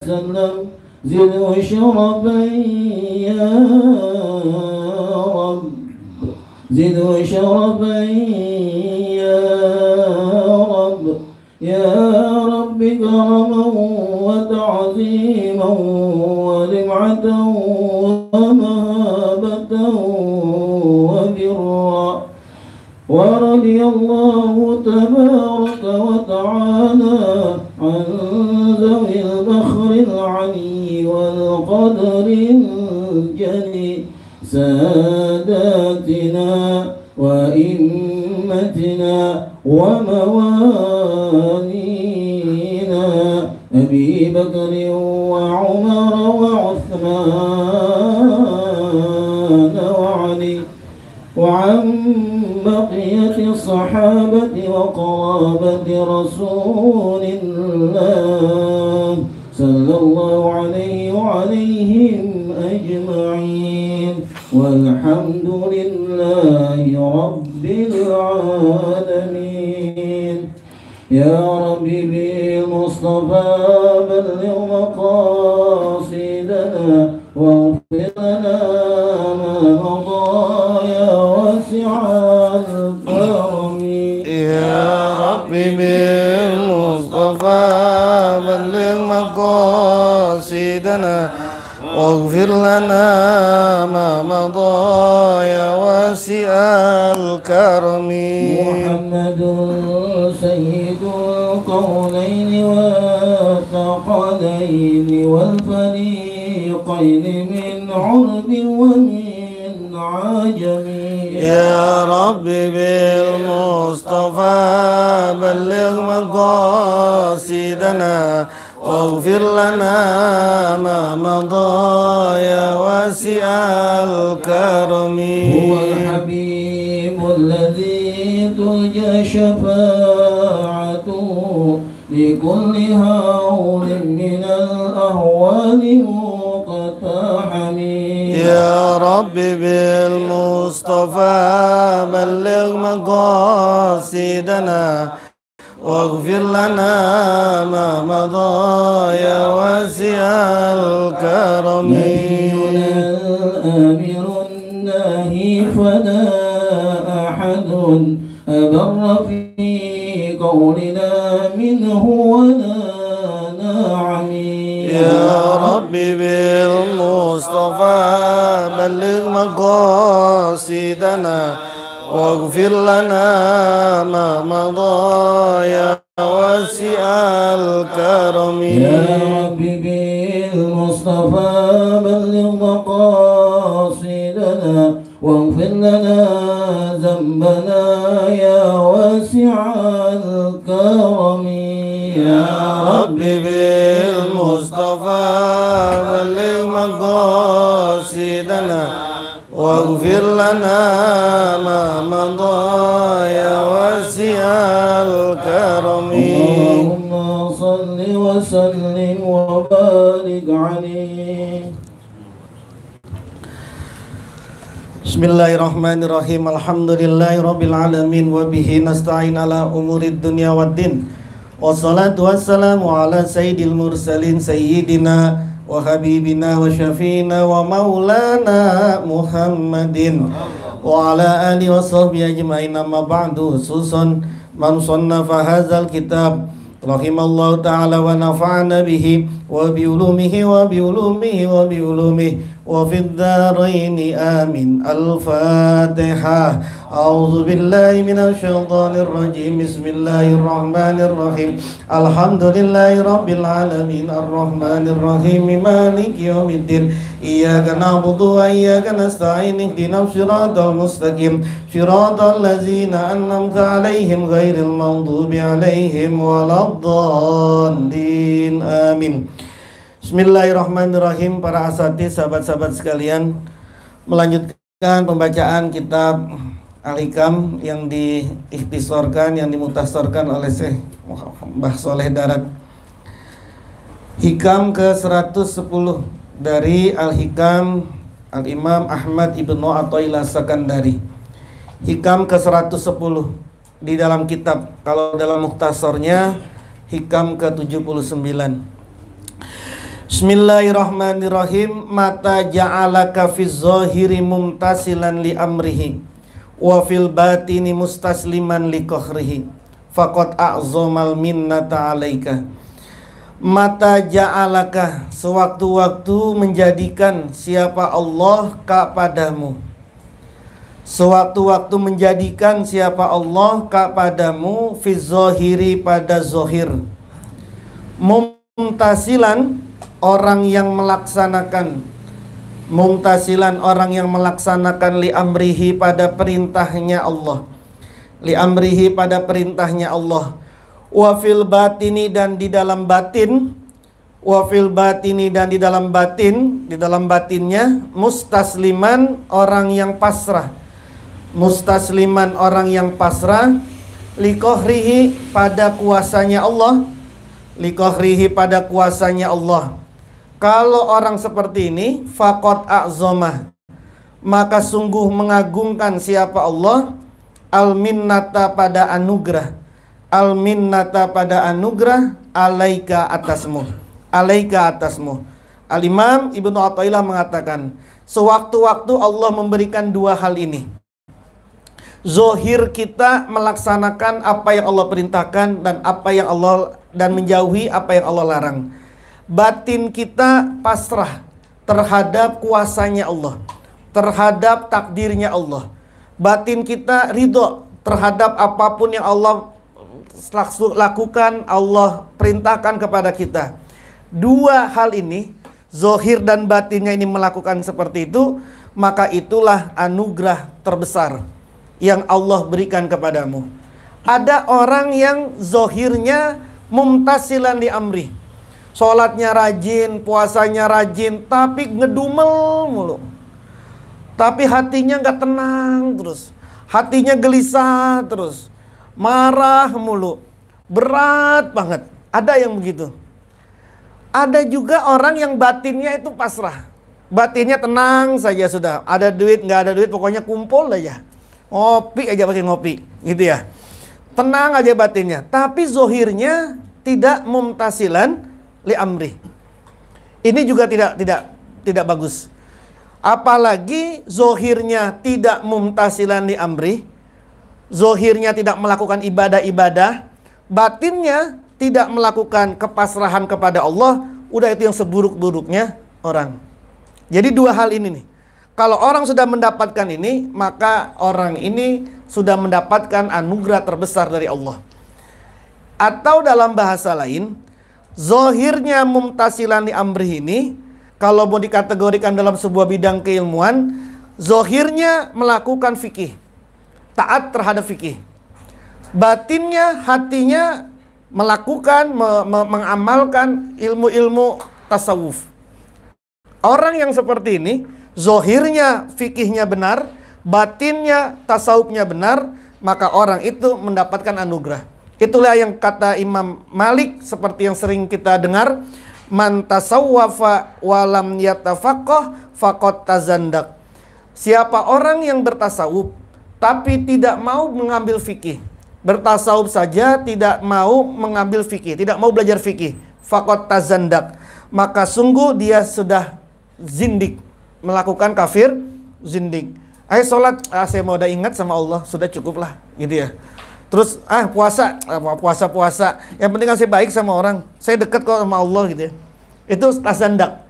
وسلم زده شرفا يا رب زده شرفا يا رب يا رب كرما وتعظيما ورفعة ومهابة وبرا ورضي الله تبارك وتعالى عن ذوي البخر العلي والقدر الجلي ساداتنا وإمتنا وموالينا أبي بكر وعمر وعثمان وعلي وعن بقية الصحابة وقرابة رسول الله صلى الله عليه وعليهم أجمعين والحمد لله رب العالمين. يا رب بالمصطفى بلغ مقاصدنا واغفر لنا ما مضى يا واسع الكرم. يا رب بالمصطفى بلغ مقاصدنا واغفر لنا ما مضى يا واسع الكرم. محمد سيد القولين والثقلين والفريقين من عرب ومن عجم. يا رب بالمصطفى بلغ مقاصدنا واغفر لنا ما مضى يا واسع الكرم. هو الحبيب الذي ترجى شفاعته لكل هول من الأهوال مقتحم. يا رب بالمصطفى بلغ مقاصدنا واغفر لنا ما مضى يا واسع الكرم. نبينا الآمر الناهي فلا أحد أبر في قولنا منه ولا نعم. يا رب بالمصطفى بلغ مقاصدنا واغفر لنا ما مضى يا واسع الكرم. يا رب بالمصطفى بلغ مقاصدنا واغفر لنا ذنبنا يا واسع الكرم. يا رب بالمصطفى بلغ مقاصدنا واغفر لنا ما مضى يا واسع الكرم. اللهم صل وسلم وبارك عليه. Bismillahirrahmanirrahim. Alhamdulillahi rabbil alamin wa bihi nasta'in ala umurid dunya waddin. Wassalatu wassalamu ala sayyidil mursalin sayyidina wa habibina wa syafiina wa maulana Muhammadin wa ala alihi wa sahbihi ajma'in. Amma ba'du. Khususan man sannafa hadzal kitab rahimallahu ta'ala wa nafa'ana bihi wa bi ulumihi wa bi ulumihi wa bi ulumihi wa fid dharaini amin. Al-Fatihah. A'udzu billahi minasy syaithanir rajim. Bismillahirrahmanirrahim. Alhamdulillahi rabbil alamin arrahmanir rahim maliki yaumiddin. Iyyaka na'budu wa iyyaka nasta'in. Ihdinas siratal mustaqim. Siratal ladzina an'amta 'alaihim ghairil maghdubi 'alaihim waladdallin. Amin. Bismillahirrahmanirrahim. Para asatidz, sahabat-sahabat sekalian, melanjutkan pembacaan kitab Al-Hikam yang diikhtisorkan, yang dimukhtasarkan oleh Syekh Mbah Soleh Darat. Hikam ke-110 dari Al-Hikam Al-Imam Ahmad Ibnu Athaillah Sakandari. Hikam ke-110 di dalam kitab, kalau dalam mukhtasarnya Hikam ke-79. Bismillahirrahmanirrahim. Mata ja'alaka fi zahiri mumtasilan li amrihi wa fil batini mustasliman li qahrihi faqad a'zamal minnata alaika. Mata ja'alaka, sewaktu-waktu menjadikan siapa Allah kepadamu. Sewaktu-waktu menjadikan siapa Allah kepadamu fi zahiri, pada zohir. Mumtasilan, orang yang melaksanakan. Mumtasilan, orang yang melaksanakan li amrihi, pada perintahnya Allah. Li amrihi, pada perintahnya Allah. Wa fil batini, dan di dalam batin. Wa fil batini, dan di dalam batin, di dalam batinnya. Mustasliman, orang yang pasrah. Mustasliman, orang yang pasrah. Liqahrihi, pada kuasanya Allah. Liqahrihi, pada kuasanya Allah. Kalau orang seperti ini, faqad a'zamah, maka sungguh mengagungkan siapa Allah, al-minnata, pada anugerah. Al-minnata, pada anugerah, alaika, atasmu. Alaika, atasmu. Al-Imam Ibnu Athaillah mengatakan, sewaktu-waktu Allah memberikan dua hal ini. Zohir kita melaksanakan apa yang Allah perintahkan dan apa yang Allah, dan menjauhi apa yang Allah larang. Batin kita pasrah terhadap kuasanya Allah, terhadap takdirnya Allah. Batin kita ridho terhadap apapun yang Allah lakukan, Allah perintahkan kepada kita. Dua hal ini, zohir dan batinnya ini melakukan seperti itu, maka itulah anugerah terbesar yang Allah berikan kepadamu. Ada orang yang zohirnya mumtasilan di amri, sholatnya rajin, puasanya rajin, tapi ngedumel mulu. Tapi hatinya gak tenang terus, hatinya gelisah terus, marah mulu, berat banget. Ada yang begitu. Ada juga orang yang batinnya itu pasrah, batinnya tenang saja sudah. Ada duit, gak ada duit, pokoknya kumpul aja, ngopi aja, pakai ngopi gitu ya. Tenang aja batinnya, tapi zohirnya tidak mumtasilan li amri. Ini juga tidak bagus. Apalagi zohirnya tidak mumtasilan li amri, zohirnya tidak melakukan ibadah-ibadah, batinnya tidak melakukan kepasrahan kepada Allah. Udah, itu yang seburuk-buruknya orang. Jadi dua hal ini nih, kalau orang sudah mendapatkan ini, maka orang ini sudah mendapatkan anugerah terbesar dari Allah. Atau dalam bahasa lain, zohirnya mumtasilan li amri ini, kalau mau dikategorikan dalam sebuah bidang keilmuan, zohirnya melakukan fikih, taat terhadap fikih. Batinnya, hatinya melakukan, mengamalkan ilmu-ilmu tasawuf. Orang yang seperti ini, zohirnya fikihnya benar, batinnya tasawufnya benar, maka orang itu mendapatkan anugerah. Itulah yang kata Imam Malik, seperti yang sering kita dengar, man tasawwafa walam yatafaqqah faqad tazandak. Siapa orang yang bertasawuf tapi tidak mau mengambil fikih, bertasawuf saja tidak mau mengambil fikih, tidak mau belajar fikih, faqad tazandak, maka sungguh dia sudah zindik, melakukan kafir, zindik. Ayo sholat, saya mau udah ingat sama Allah, sudah cukup lah gitu ya. Terus puasa, yang penting kan saya baik sama orang, saya dekat kok sama Allah gitu ya. Itu tazandak,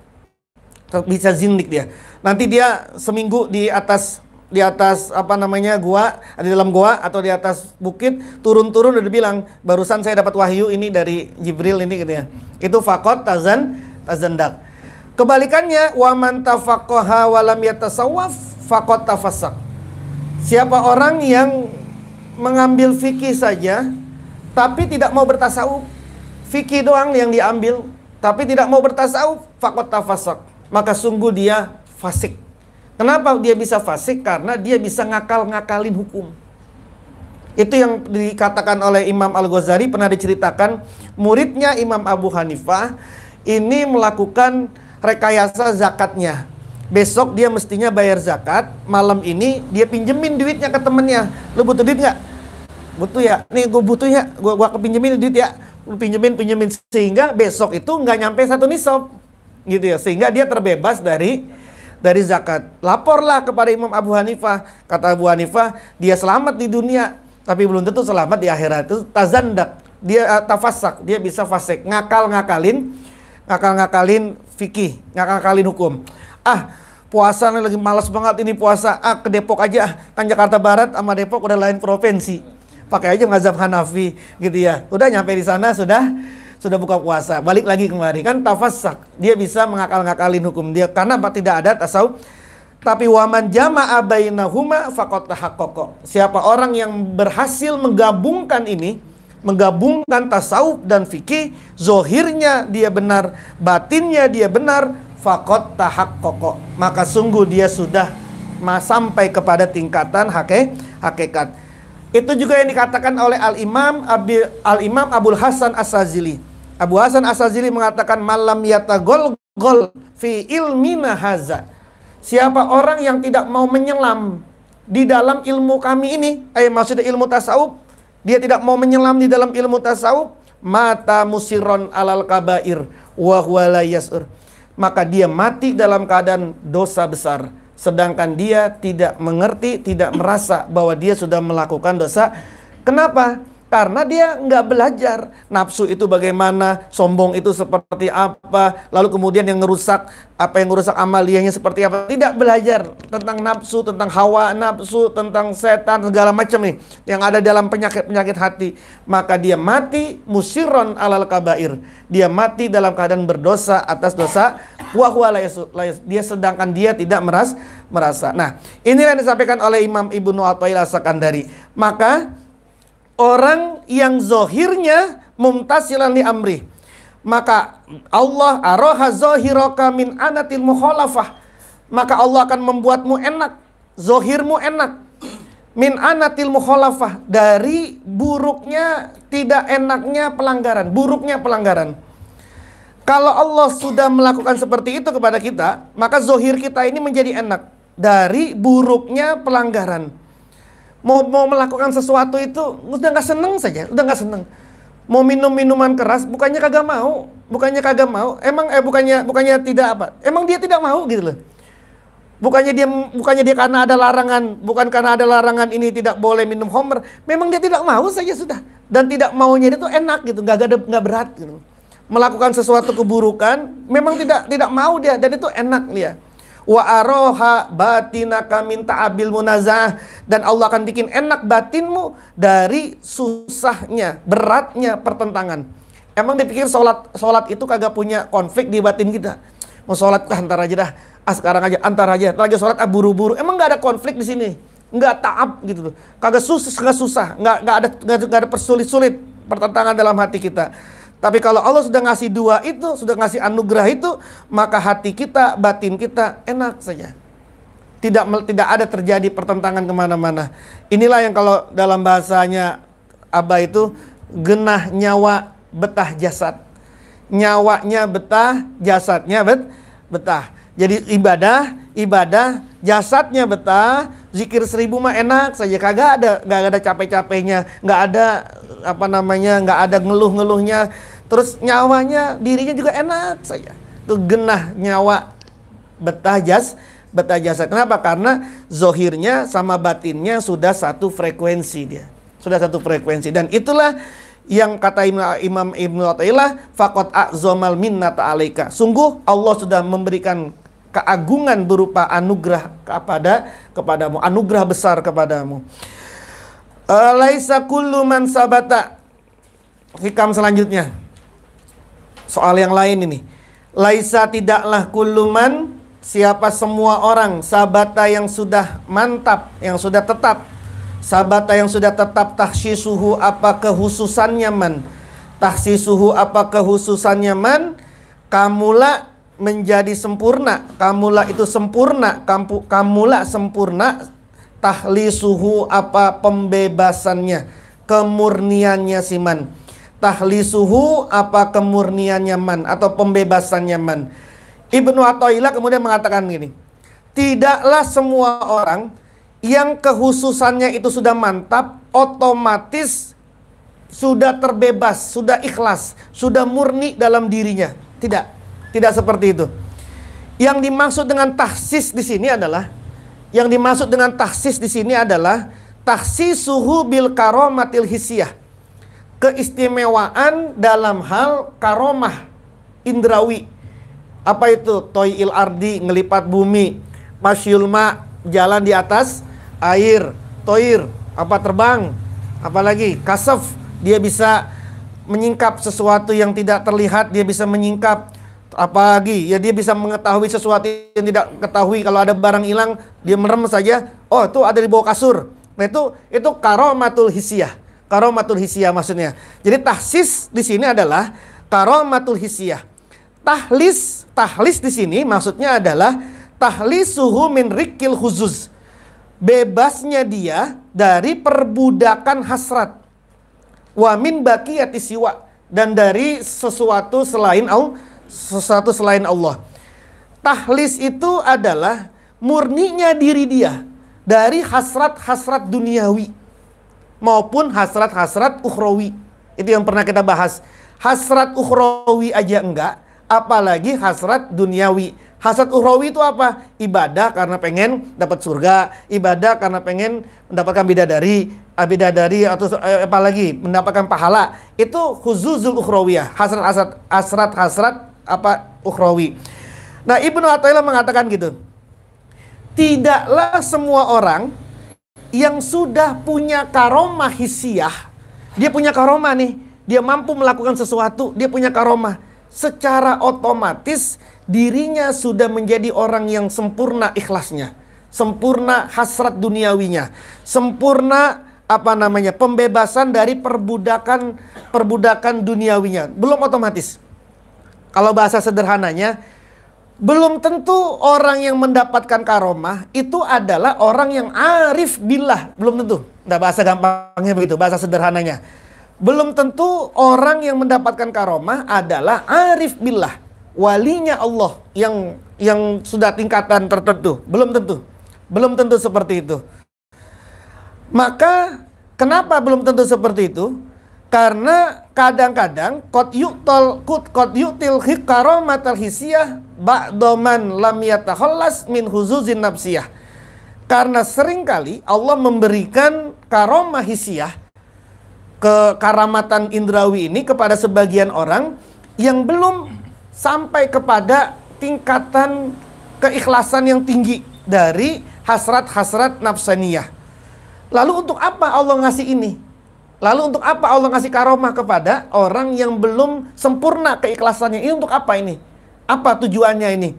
bisa zindik dia. Nanti dia seminggu di atas apa namanya, gua, di dalam gua atau di atas bukit, turun-turun udah bilang, barusan saya dapat wahyu ini dari Jibril ini gitu ya. Itu faqad tazandak. Kebalikannya, wa man tafaqqaha wa lam yatasawwaf faqad tafassaq. Siapa orang yang mengambil fikih saja tapi tidak mau bertasawuf, fikih doang yang diambil tapi tidak mau bertasawuf, faqad tafassaq, maka sungguh dia fasik. Kenapa dia bisa fasik? Karena dia bisa ngakal-ngakalin hukum. Itu yang dikatakan oleh Imam Al-Ghazali, pernah diceritakan muridnya Imam Abu Hanifah ini melakukan rekayasa zakatnya. Besok dia mestinya bayar zakat, malam ini dia pinjemin duitnya ke temennya. Lu butuh duit nggak? Butuh ya? Nih gue butuh ya, gue kepinjemin duit ya. Lu pinjemin, sehingga besok itu nggak nyampe 1 nisab. gitu ya, sehingga dia terbebas dari zakat. Laporlah kepada Imam Abu Hanifah. Kata Abu Hanifah, dia selamat di dunia, tapi belum tentu selamat di akhirat. Itu tazandak, dia tafasak, dia bisa fasik, ngakal-ngakalin fikih, ngakal-ngakalin hukum. Puasa nih lagi malas banget ini puasa, ke Depok aja, kan Jakarta Barat sama Depok udah lain provinsi, pakai aja mazhab Hanafi gitu ya. Udah nyampe di sana sudah buka puasa, balik lagi kemari, kan tafasak, dia bisa mengakal-ngakalin hukum dia karena tidak ada tasawuf. Tapi waman jama'a bainahuma faqad tahaqqaqa. Siapa orang yang berhasil menggabungkan ini, menggabungkan tasawuf dan fikih, zohirnya dia benar, batinnya dia benar, faqad tahaqqaqa, maka sungguh dia sudah sampai kepada tingkatan hakikat. Itu juga yang dikatakan oleh Al-Imam Abul Hasan As-Sazili. Abu Hasan As-Sazili mengatakan, malam yatagol fi ilmina haza. Siapa orang yang tidak mau menyelam di dalam ilmu kami ini, maksudnya ilmu tasawuf, dia tidak mau menyelam di dalam ilmu tasawuf, mata musiron alal kabair wa huwa la yas'ur, maka dia mati dalam keadaan dosa besar, sedangkan dia tidak mengerti, tidak merasa bahwa dia sudah melakukan dosa. Kenapa? Karena dia nggak belajar nafsu itu bagaimana, sombong itu seperti apa, lalu kemudian yang ngerusak amaliyahnya seperti apa. Tidak belajar tentang nafsu, tentang hawa nafsu, tentang setan, segala macam nih yang ada dalam penyakit hati. Maka dia mati musiron alal kabair, dia mati dalam keadaan berdosa atas dosa. Dia sedangkan dia tidak merasa. Nah, inilah yang disampaikan oleh Imam Ibnu Athaillah As-Sakandari. Maka orang yang zohirnya mumtasilan li amri, maka Allah aroha zohiraka min anatil mukhalafah, maka Allah akan membuatmu enak, zohirmu enak, min anatil mukhalafah, dari buruknya, tidak enaknya pelanggaran, buruknya pelanggaran. Kalau Allah sudah melakukan seperti itu kepada kita, maka zohir kita ini menjadi enak dari buruknya pelanggaran. Mau melakukan sesuatu itu udah nggak seneng saja, udah nggak seneng. Mau minum minuman keras, bukannya kagak mau, Emang bukannya tidak apa? Emang dia tidak mau gitu loh. Bukannya dia karena ada larangan, bukan karena ada larangan ini tidak boleh minum khamr. Memang dia tidak mau saja sudah. Dan tidak maunya itu enak gitu, nggak berat gitu. Melakukan sesuatu keburukan, memang tidak mau dia, dan itu enak dia. Wa aroha batinaka min ta'abil munazah, dan Allah akan bikin enak batinmu dari susahnya, beratnya pertentangan. Emang dipikir sholat itu kagak punya konflik di batin kita? Mau sholat antar aja dah, sekarang aja antar aja, lagi sholat buru-buru. Emang nggak ada konflik di sini, nggak taab gitu loh, kagak susah, nggak ada persulit-sulit pertentangan dalam hati kita. Tapi kalau Allah sudah ngasih dua itu, sudah ngasih anugerah itu, maka hati kita, batin kita enak saja. Tidak ada terjadi pertentangan kemana-mana. Inilah yang kalau dalam bahasanya Abah itu, genah nyawa betah jasad. Nyawanya betah, jasadnya betah. Jadi ibadah, jasadnya betah, zikir 1000 mah enak saja, kagak ada capek-capeknya, nggak ada ngeluh-ngeluhnya. Terus nyawanya, dirinya juga enak saja. Itu genah nyawa betah jasad. Kenapa? Karena zohirnya sama batinnya sudah satu frekuensi dia. Sudah satu frekuensi. Dan itulah yang kata Imam Ibnu Athaillah, faqad a'zamal minnata 'alaika. Sungguh Allah sudah memberikan keagungan berupa anugerah kepadamu, anugerah besar kepadamu. Laisa kullu man sabata. Hikam selanjutnya. Soal yang lain ini. Laisa tidaklah kulluman, siapa semua orang, sabata yang sudah mantap, yang sudah tetap. Sabata yang sudah tetap, takhsisuhu apa kehususannya man. Takhsisuhu apa kehususannya man. Kamula menjadi sempurna. Kamula itu sempurna. Kamula sempurna. Tahlisuhu apa pembebasannya, kemurniannya si man. Tahlisuhu apa kemurniannya man, atau pembebasannya man. Ibnu Athaillah kemudian mengatakan gini, tidaklah semua orang yang kehususannya itu sudah mantap, otomatis sudah terbebas, sudah ikhlas, sudah murni dalam dirinya. Tidak seperti itu. Yang dimaksud dengan tahsis di sini adalah tahsisuhu bil karomatil hisiyah. Keistimewaan dalam hal karomah indrawi. Apa itu? Toyil ardi, ngelipat bumi. Masyul ma, jalan di atas air. Toir, apa terbang. Apalagi kasaf, dia bisa menyingkap sesuatu yang tidak terlihat, dia bisa menyingkap. Apalagi ya, dia bisa mengetahui sesuatu yang tidak ketahui. Kalau ada barang hilang, dia merem saja, oh itu ada di bawah kasur. Nah itu karomatul hisiyah. Karomatul hisiyah maksudnya. Jadi tahsis di sini adalah karomatul hisiyah. Tahlis di sini maksudnya adalah tahlisuhu min rikil huzuz. Bebasnya dia dari perbudakan hasrat. Wa min baqiyati siwa, dan dari sesuatu selain Allah. Tahlis itu adalah murninya diri dia dari hasrat-hasrat duniawi maupun hasrat-hasrat ukhrawi. Itu yang pernah kita bahas. Hasrat ukhrawi aja enggak, apalagi hasrat duniawi. Hasrat ukhrawi itu apa? Ibadah karena pengen dapat surga, ibadah karena pengen mendapatkan bidadari atau apalagi mendapatkan pahala. Itu huzuzul ukhrawiyah, hasrat ukhrawi. Nah, Ibnu Athaillah mengatakan gitu. Tidaklah semua orang yang sudah punya karomah hisiyah, dia punya karomah nih, dia mampu melakukan sesuatu, dia punya karomah, secara otomatis dirinya sudah menjadi orang yang sempurna ikhlasnya, sempurna hasrat duniawinya, sempurna pembebasan dari perbudakan duniawinya. Belum otomatis. Kalau bahasa sederhananya, belum tentu orang yang mendapatkan karomah itu adalah orang yang arif billah. Belum tentu. Nah, bahasa gampangnya begitu, bahasa sederhananya. Belum tentu orang yang mendapatkan karomah adalah arif billah, walinya Allah yang sudah tingkatan tertentu. Belum tentu seperti itu. Maka kenapa belum tentu seperti itu? Karena kadang-kadang qad yu'til karomatal hisiyah ba'doman lam yatakhallas min huzuzin nafsiyah. Karena seringkali Allah memberikan karomah hisiyah, kekaramatan indrawi ini kepada sebagian orang yang belum sampai kepada tingkatan keikhlasan yang tinggi dari hasrat-hasrat nafsaniyah. Lalu untuk apa Allah ngasih ini? Lalu untuk apa Allah ngasih karomah kepada orang yang belum sempurna keikhlasannya? Ini untuk apa ini? Apa tujuannya ini?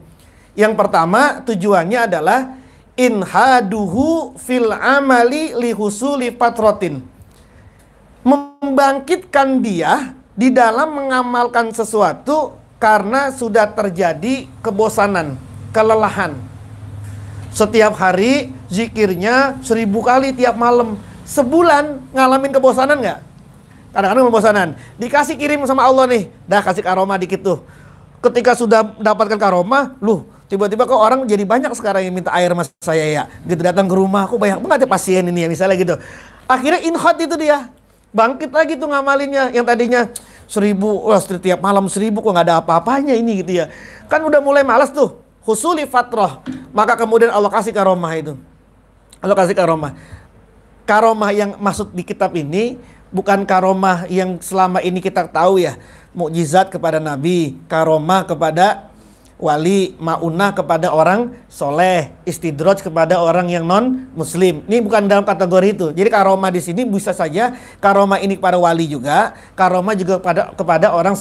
Yang pertama, tujuannya adalah inhaduhu fil amali lihusuli fatrotin. Membangkitkan dia di dalam mengamalkan sesuatu karena sudah terjadi kebosanan, kelelahan. Setiap hari zikirnya 1000 kali tiap malam. Sebulan ngalamin kebosanan nggak? Kadang-kadang kebosanan. Dikasih kirim sama Allah nih, dah kasih karomah dikit tuh. Ketika sudah dapatkan karomah, tiba-tiba kok orang jadi banyak sekarang yang minta air mas saya ya. Gitu datang ke rumah, aku banyak banget ya pasien ini ya misalnya gitu. Akhirnya inhot itu dia. Bangkit lagi tuh ngamalinnya. Yang tadinya 1000, tiap malam 1000 kok nggak ada apa-apanya ini gitu ya. Kan udah mulai malas tuh. Husuli fatrah. Maka kemudian Allah kasih karomah itu. Allah kasih karomah. Karomah yang maksud di kitab ini bukan karomah yang selama ini kita tahu ya. Mukjizat kepada Nabi, karomah kepada wali, maunah kepada orang soleh, istidraj kepada orang yang non muslim. Ini bukan dalam kategori itu. Jadi karomah di sini bisa saja karomah ini kepada wali juga, karomah juga kepada orang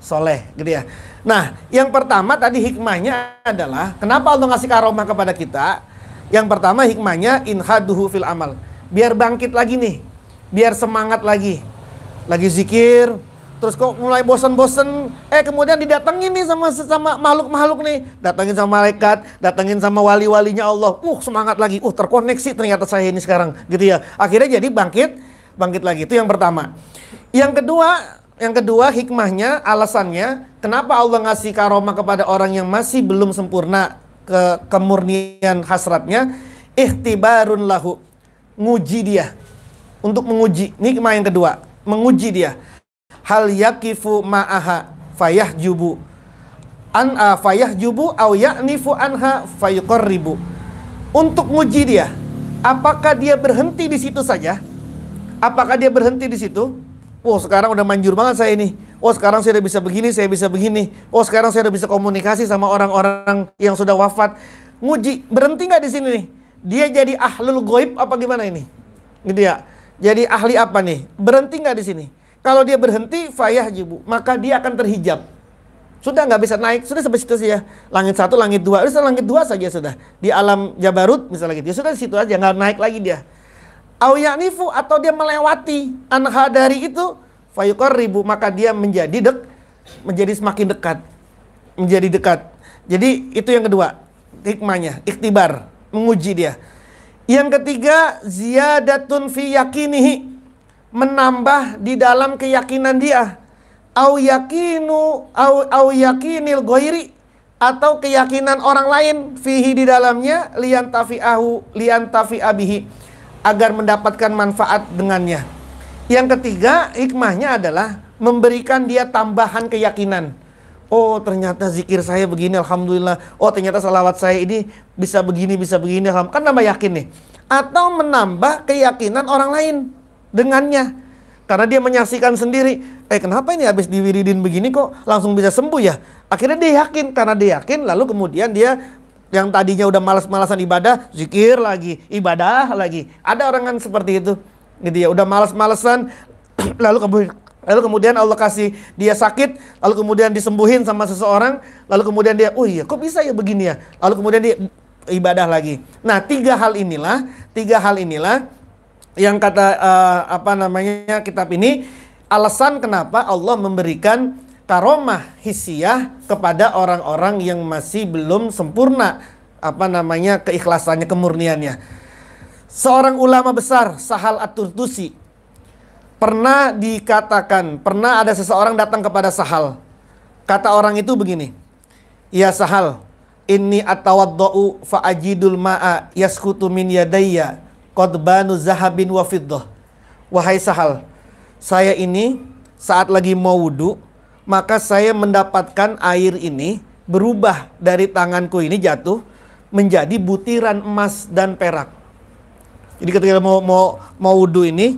soleh, gitu ya. Nah, yang pertama tadi hikmahnya adalah kenapa Allah ngasih karomah kepada kita? Yang pertama hikmahnya inhaduhu fil amal. Biar bangkit lagi nih, biar semangat lagi zikir. Terus kok mulai bosan-bosan, kemudian didatengin nih sama makhluk-makhluk nih. Datengin sama malaikat, datengin sama wali-walinya Allah. Semangat lagi. Terkoneksi ternyata saya ini sekarang, gitu ya. Akhirnya jadi bangkit lagi. Itu yang pertama. Yang kedua hikmahnya, alasannya kenapa Allah ngasih karomah kepada orang yang masih belum sempurna kemurnian hasratnya, ihtibarun lahu, nguji dia. Untuk menguji, ini hikmah yang kedua, menguji dia. Hal yakifu ma'aha fayahjubu. fayahjubu aw ya'nifu anha fayuqarribu. Untuk nguji dia, apakah dia berhenti di situ saja? Apakah dia berhenti di situ? Oh, sekarang udah manjur banget saya ini. Oh, sekarang saya udah bisa begini, saya bisa begini. Oh, sekarang saya udah bisa komunikasi sama orang-orang yang sudah wafat. Nguji, berhenti nggak di sini nih? Dia jadi ahlul ghaib apa gimana ini? Gitu ya. Jadi ahli apa nih? Berhenti nggak di sini? Kalau dia berhenti, fayahjubu, maka dia akan terhijab. Sudah nggak bisa naik, sudah sampai situ saja. Langit 1, langit 2, sudah langit 2 saja sudah. Di alam Jabarut misalnya gitu. Ya sudah di situ aja, nggak naik lagi dia. Au ya'nifu, atau dia melewati anha dari itu, fayuqarribu, maka dia menjadi semakin dekat. Menjadi dekat. Jadi itu yang kedua, hikmahnya, ikhtibar, menguji dia. Yang ketiga, ziyadatun fi yakinihi, menambah di dalam keyakinan dia. Au yakinil ghairi, atau keyakinan orang lain fihi di dalamnya, liyantafi'a bihi, agar mendapatkan manfaat dengannya. Yang ketiga, hikmahnya adalah memberikan dia tambahan keyakinan. Oh, ternyata zikir saya begini, alhamdulillah. Oh, ternyata salawat saya ini bisa begini, alhamdulillah. Kan nambah yakin nih. Atau menambah keyakinan orang lain dengannya. Karena dia menyaksikan sendiri, kenapa ini habis diwiridin begini kok langsung bisa sembuh ya? Akhirnya dia yakin, karena dia yakin, lalu kemudian dia yang tadinya udah malas-malasan ibadah, zikir lagi, ibadah lagi. Ada orang kan seperti itu, gitu ya, udah malas-malasan, lalu kemudian Allah kasih dia sakit, lalu kemudian disembuhin sama seseorang, lalu kemudian dia, oh iya, kok bisa ya begini ya? Lalu kemudian dia ibadah lagi. Nah, tiga hal inilah yang kata kitab ini, alasan kenapa Allah memberikan karomah hissiyah kepada orang-orang yang masih belum sempurna keikhlasannya, kemurniannya. Seorang ulama besar, Sahal At-Turtusi, pernah ada seseorang datang kepada Sahal. Kata orang itu begini, ya Sahal, inni atawadda'u fa'ajidul ma'a yaskutu min yadayya qadbanu zahabin wa fiddah. Wahai Sahal, saya ini saat lagi mau wudu, maka saya mendapatkan air ini berubah dari tanganku ini jatuh menjadi butiran emas dan perak. Jadi ketika mau wudu ini,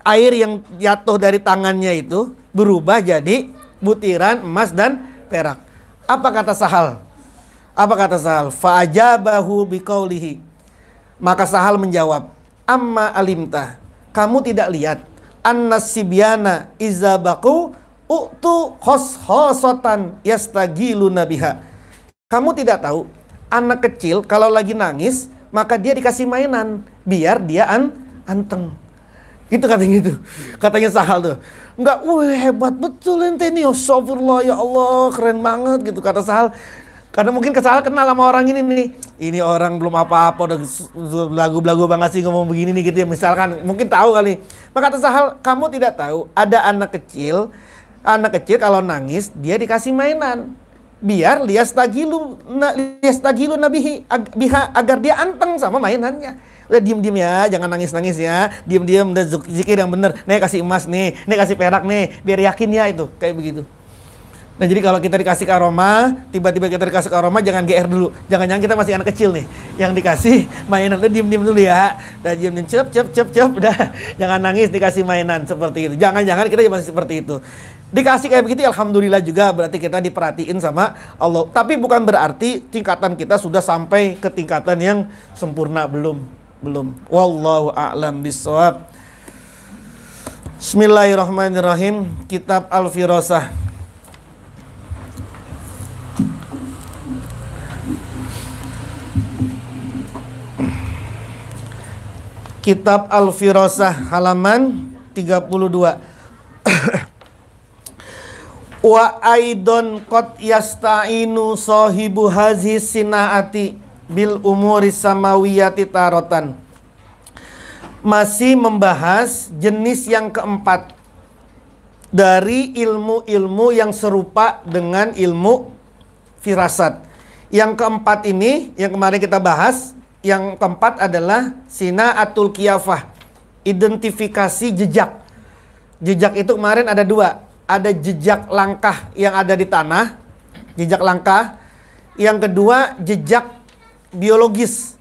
air yang jatuh dari tangannya itu berubah jadi butiran emas dan perak. Apa kata Sahal? Fa'ajabahu biqaulihi. Maka Sahal menjawab, amma alimta, kamu tidak lihat, annas sibyana iza baqu u'tu khosotan yastagiluna biha. Kamu tidak tahu, anak kecil kalau lagi nangis, maka dia dikasih mainan biar dia anteng. Itu katanya Sahal tuh. Enggak, hebat betul ente nih, astagfirullah, ya Allah, keren banget gitu kata Sahal. Karena mungkin Sahal kenal sama orang ini nih. Ini orang belum apa-apa udah lagu-lagu banget sih ngomong begini nih gitu ya, misalkan. Mungkin tahu kali. Maka kata Sahal, kamu tidak tahu ada anak kecil kalau nangis dia dikasih mainan biar liyastagilu nabihi biha, agar dia anteng sama mainannya. Udah diem ya, jangan nangis ya, diem udah zikir yang bener. Nih kasih emas nih kasih perak nih, biar yakin ya, itu kayak begitu. Nah, jadi kalau kita dikasih karomah, tiba-tiba kita dikasih karomah, jangan GR dulu. Jangan-jangan kita masih anak kecil nih, yang dikasih mainan itu diem dulu ya. Udah diem cep, udah jangan nangis dikasih mainan seperti itu. Jangan-jangan kita masih seperti itu. Dikasih kayak begitu, alhamdulillah juga, berarti kita diperhatiin sama Allah. Tapi bukan berarti tingkatan kita sudah sampai ke tingkatan yang sempurna, belum. Wallahu a'lam bishawab. Bismillahirrahmanirrahim. Kitab Al-Firasah. Kitab Al-Firasah halaman 32. Wa aidon qad yasta'inu sahibu hazi sinaati bil umuri samawiyati tarotan. Masih membahas jenis yang keempat dari ilmu-ilmu yang serupa dengan ilmu firasat. Yang keempat ini, yang kemarin kita bahas, yang keempat adalah sinaatul qiyafah, identifikasi jejak. Jejak itu kemarin ada dua. Ada jejak langkah yang ada di tanah, jejak langkah. Yang kedua, jejak biologis.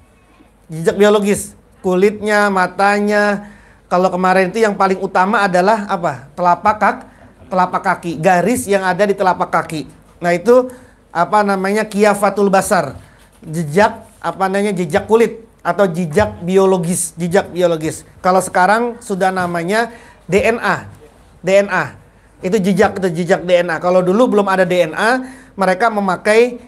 Jejak biologis, kulitnya, matanya. Kalau kemarin itu yang paling utama adalah apa? Telapak kaki, garis yang ada di telapak kaki. Nah, itu apa namanya? Kiyafatul basar. Jejak jejak kulit atau jejak biologis, Kalau sekarang sudah namanya DNA. Itu jejak DNA. Kalau dulu belum ada DNA, mereka memakai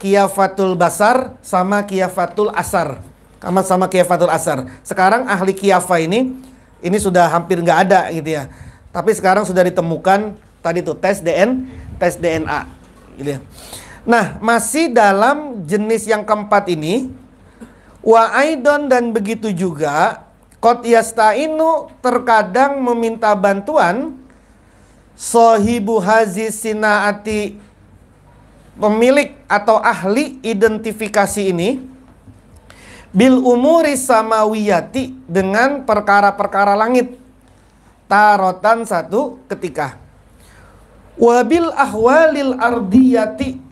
kiyafatul basar sama kiyafatul asar. Sama kiyafatul asar. Sekarang ahli kiafa ini sudah hampir nggak ada gitu ya. Tapi sekarang sudah ditemukan tadi tuh tes DNA gitu ya. Nah, masih dalam jenis yang keempat ini, wa aidon, dan begitu juga qad yasta'inu, terkadang meminta bantuan sahibu hazis sinaati, pemilik atau ahli identifikasi ini, bil umuri samawiyati, dengan perkara-perkara langit, tarotan, satu ketika, wabil ahwalil ardiyati,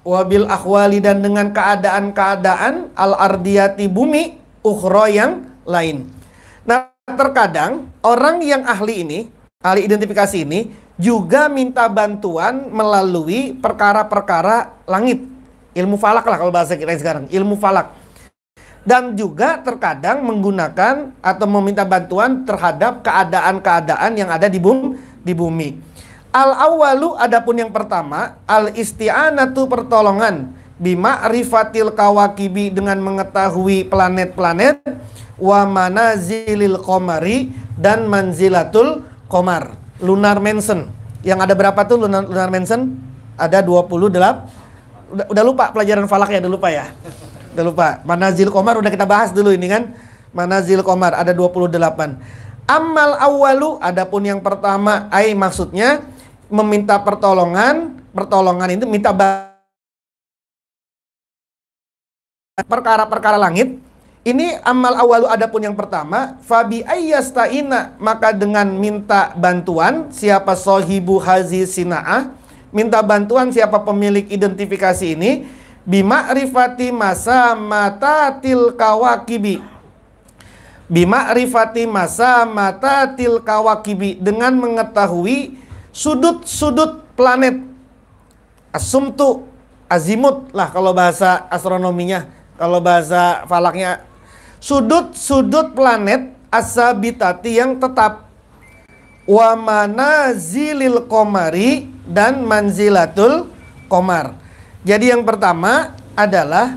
wabil ahwali, dan dengan keadaan-keadaan al ardiyati, bumi, ukhra, yang lain. Nah, terkadang orang yang ahli identifikasi ini juga minta bantuan melalui perkara-perkara langit, ilmu falak lah kalau bahasa kita sekarang, ilmu falak. Dan juga terkadang menggunakan atau meminta bantuan terhadap keadaan-keadaan yang ada di bumi. Al-awwalu, adapun yang pertama, al-isti'anatu, pertolongan, bima'rifatil kawakibi, dengan mengetahui planet-planet, wa manazilil qamari, dan manzilatul qamar, lunar mansion. Yang ada berapa tuh lunar mansion? Ada 28. Udah lupa pelajaran falak ya, udah lupa ya. Udah lupa. Manazil qamar udah kita bahas dulu ini kan. Manazil qamar ada 28. Ammal awwalu, adapun yang pertama, maksudnya meminta pertolongan itu minta perkara-perkara langit. Ini amal awalu, adapun yang pertama, fabi ayyasta'ina, maka dengan minta bantuan siapa sahibu hazi sina'ah, minta bantuan siapa pemilik identifikasi ini, bima'rifati masa matatil kawakibi, bima'rifati masa matatil kawakibi, dengan mengetahui sudut-sudut planet, asumtu, azimut lah kalau bahasa astronominya, kalau bahasa falaknya, sudut-sudut planet asabitati, yang tetap, wa manazilil qamari, dan manzilatul qamar. Jadi yang pertama adalah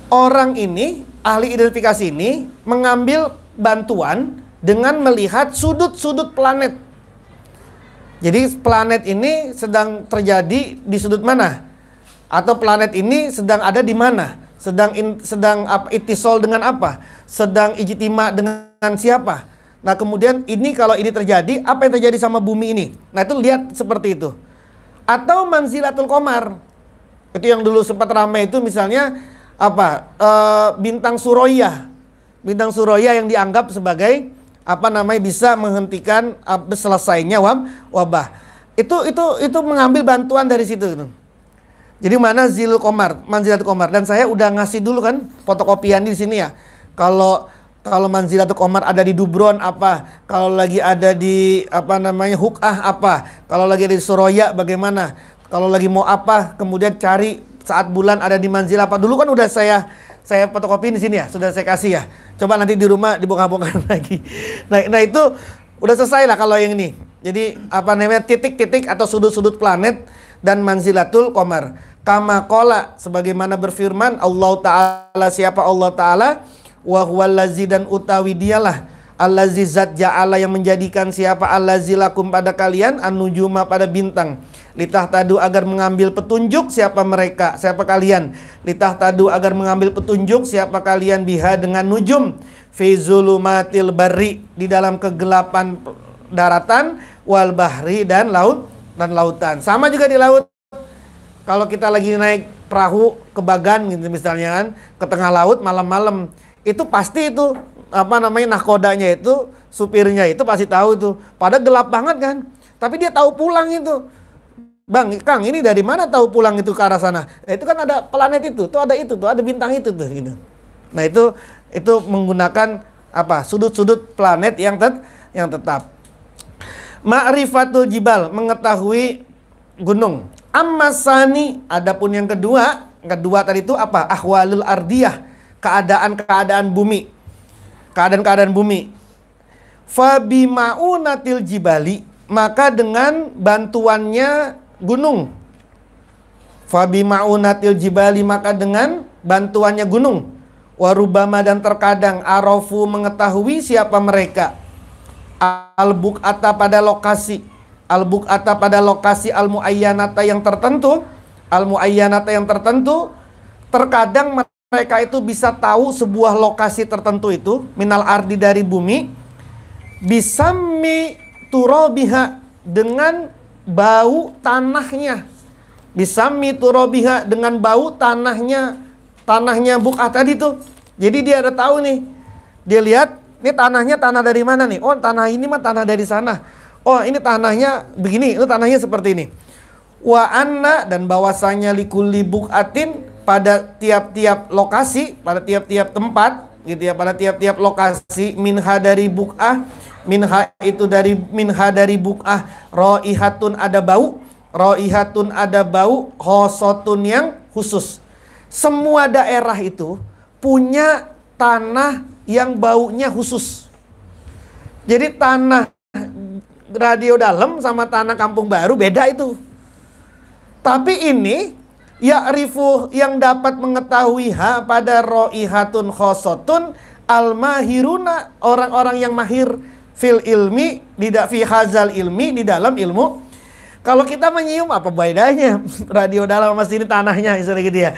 orang ini, ahli identifikasi ini, mengambil bantuan dengan melihat sudut-sudut planet. Jadi planet ini sedang terjadi di sudut mana? Atau planet ini sedang ada di mana? Sedang itisol dengan apa? Sedang ijtima dengan siapa? Nah, kemudian ini kalau ini terjadi, apa yang terjadi sama bumi ini? Nah, itu lihat seperti itu. Atau manzilatul qamar. Itu yang dulu sempat ramai itu, misalnya apa? Bintang Suroya. Bintang Suroya yang dianggap sebagai bisa menghentikan selesainya wabah. Itu mengambil bantuan dari situ. Jadi manazilul qamar, manzilatul qamar, dan saya udah ngasih dulu kan fotokopian di sini ya. Kalau manzilatul qamar ada di Dubron apa, kalau lagi ada di Hukah apa, kalau lagi ada di Suroya bagaimana, kalau lagi mau apa, kemudian cari saat bulan ada di manzil apa. Dulu kan udah saya fotokopiin di sini ya, sudah saya kasih ya. Coba nanti di rumah dibongkar-bongkar lagi. Nah itu udah selesai lah kalau yang ini. Jadi titik-titik atau sudut-sudut planet dan manzilatul qamar. Kama qala, sebagaimana berfirman Allah Ta'ala, siapa Allah Ta'ala, wa huwallazi, dan utawi dialah allazi zat ja'ala, yang menjadikan siapa allazi lakum pada kalian an-nujuma pada bintang, litahtadu agar mengambil petunjuk siapa mereka, siapa kalian, litahtadu agar mengambil petunjuk siapa kalian, biha dengan nujum, fi zulumatil barri, di dalam kegelapan daratan, wal bahri, dan lautan. Sama juga di laut. Kalau kita lagi naik perahu ke Bagan gitu misalnya kan, ke tengah laut malam-malam, itu pasti itu nahkodanya itu, supirnya itu pasti tahu itu. Padahal gelap banget kan, tapi dia tahu pulang itu. Bang, Kang, ini dari mana tahu pulang itu ke arah sana? Itu kan ada planet itu, tuh ada bintang itu tuh gitu. Nah, itu menggunakan apa? Sudut-sudut planet yang tetap. Ma'rifatul jibal, mengetahui gunung. Ammasani, adapun yang kedua tadi itu apa? Ahwalul ardiyah, keadaan-keadaan bumi. Keadaan-keadaan bumi. Fabima'unatil jibali, maka dengan bantuannya gunung. Fabima'unatil jibali, maka dengan bantuannya gunung. Warubama, dan terkadang arofu, mengetahui siapa mereka. Al-buq'ata, pada lokasi. Al-buq'ata, pada lokasi. Al-mu'ayyanata, yang tertentu. Al-mu'ayyanata, yang tertentu. Terkadang mereka itu bisa tahu sebuah lokasi tertentu itu. Minal ardi, dari bumi. Bisammi turabiha, dengan bau tanahnya. Bisammi turabiha, dengan bau tanahnya buq'ah tadi tuh. Jadi dia ada tahu nih. Dia lihat, ini tanahnya tanah dari mana nih? Oh, tanah ini mah tanah dari sana. Oh, ini tanahnya begini, itu tanahnya seperti ini. Wa anna, dan bahwasanya likulli buq'atin, pada tiap-tiap lokasi, pada tiap-tiap tempat gitu ya, pada tiap-tiap lokasi, minha, dari buq'ah, minha itu dari minha, dari buq'ah, raihatun, ada bau, raihatun, ada bau, khosotun, yang khusus. Semua daerah itu punya tanah yang baunya khusus. Jadi tanah Radio Dalam sama tanah Kampung Baru beda itu. Tapi ini ya'rifu, yang dapat mengetahui pada raihatun khosotun al-mahiruna, orang-orang yang mahir fil ilmi, tidak fi hazal ilmi, di dalam ilmu. Kalau kita menyium, apa bedanya Radio Dalam sama sini tanahnya, istilah gitu ya.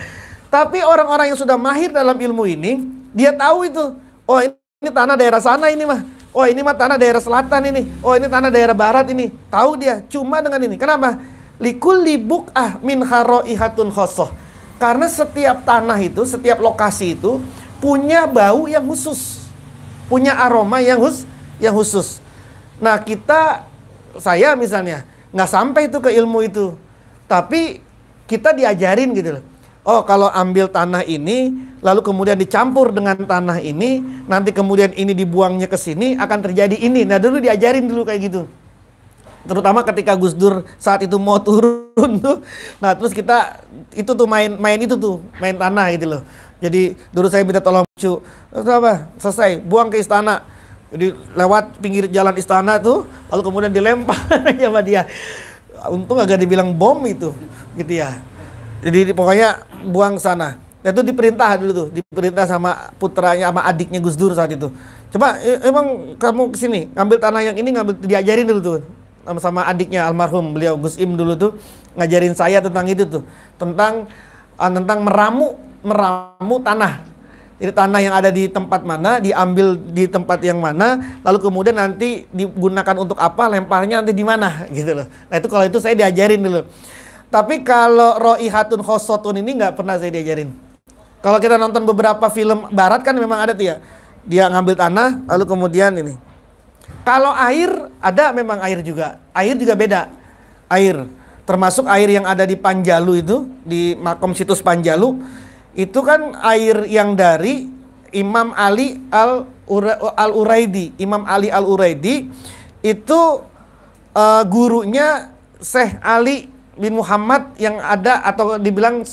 Tapi orang-orang yang sudah mahir dalam ilmu ini, dia tahu itu. Oh, ini tanah daerah sana ini mah. Oh, ini mah tanah daerah selatan ini. Oh, ini tanah daerah barat ini. Tahu dia cuma dengan ini. Kenapa? Likulli buq'ah min raihatun khosoh. Karena setiap tanah itu, setiap lokasi itu punya bau yang khusus. Punya aroma yang khusus. Nah, saya misalnya nggak sampai itu ke ilmu itu. Tapi kita diajarin gitu loh. Oh, kalau ambil tanah ini, lalu kemudian dicampur dengan tanah ini, nanti kemudian ini dibuangnya ke sini, akan terjadi ini. Nah, dulu diajarin dulu kayak gitu. Terutama ketika Gus Dur saat itu mau turun tuh. Nah, terus kita itu tuh main tanah gitu loh. Jadi dulu saya minta tolong cu, terus apa? Selesai, buang ke istana. Jadi lewat pinggir jalan istana tuh, lalu kemudian dilempar sama dia. Untung agak dibilang bom itu, gitu ya. Jadi pokoknya buang sana. Itu diperintah dulu tuh, diperintah sama putranya, sama adiknya Gus Dur saat itu. Coba emang kamu kesini ngambil tanah yang ini, diajarin dulu tuh sama adiknya almarhum beliau Gus Im dulu tuh, ngajarin saya tentang itu tuh, tentang meramu tanah. Jadi tanah yang ada di tempat mana, diambil di tempat yang mana, lalu kemudian nanti digunakan untuk apa, lemparnya nanti di mana, gitu loh. Nah, itu kalau itu saya diajarin dulu. Tapi kalau raihatun khosotun ini nggak pernah saya diajarin. Kalau kita nonton beberapa film barat kan memang ada tuh ya. Dia ngambil tanah, lalu kemudian ini. Kalau air, ada memang air juga. Air juga beda. Air, termasuk air yang ada di Panjalu itu, di makom situs Panjalu. Itu kan air yang dari Imam Ali Al-Uraidi. Imam Ali Al-Uraidi itu gurunya Syekh Ali bin Muhammad yang ada, atau dibilang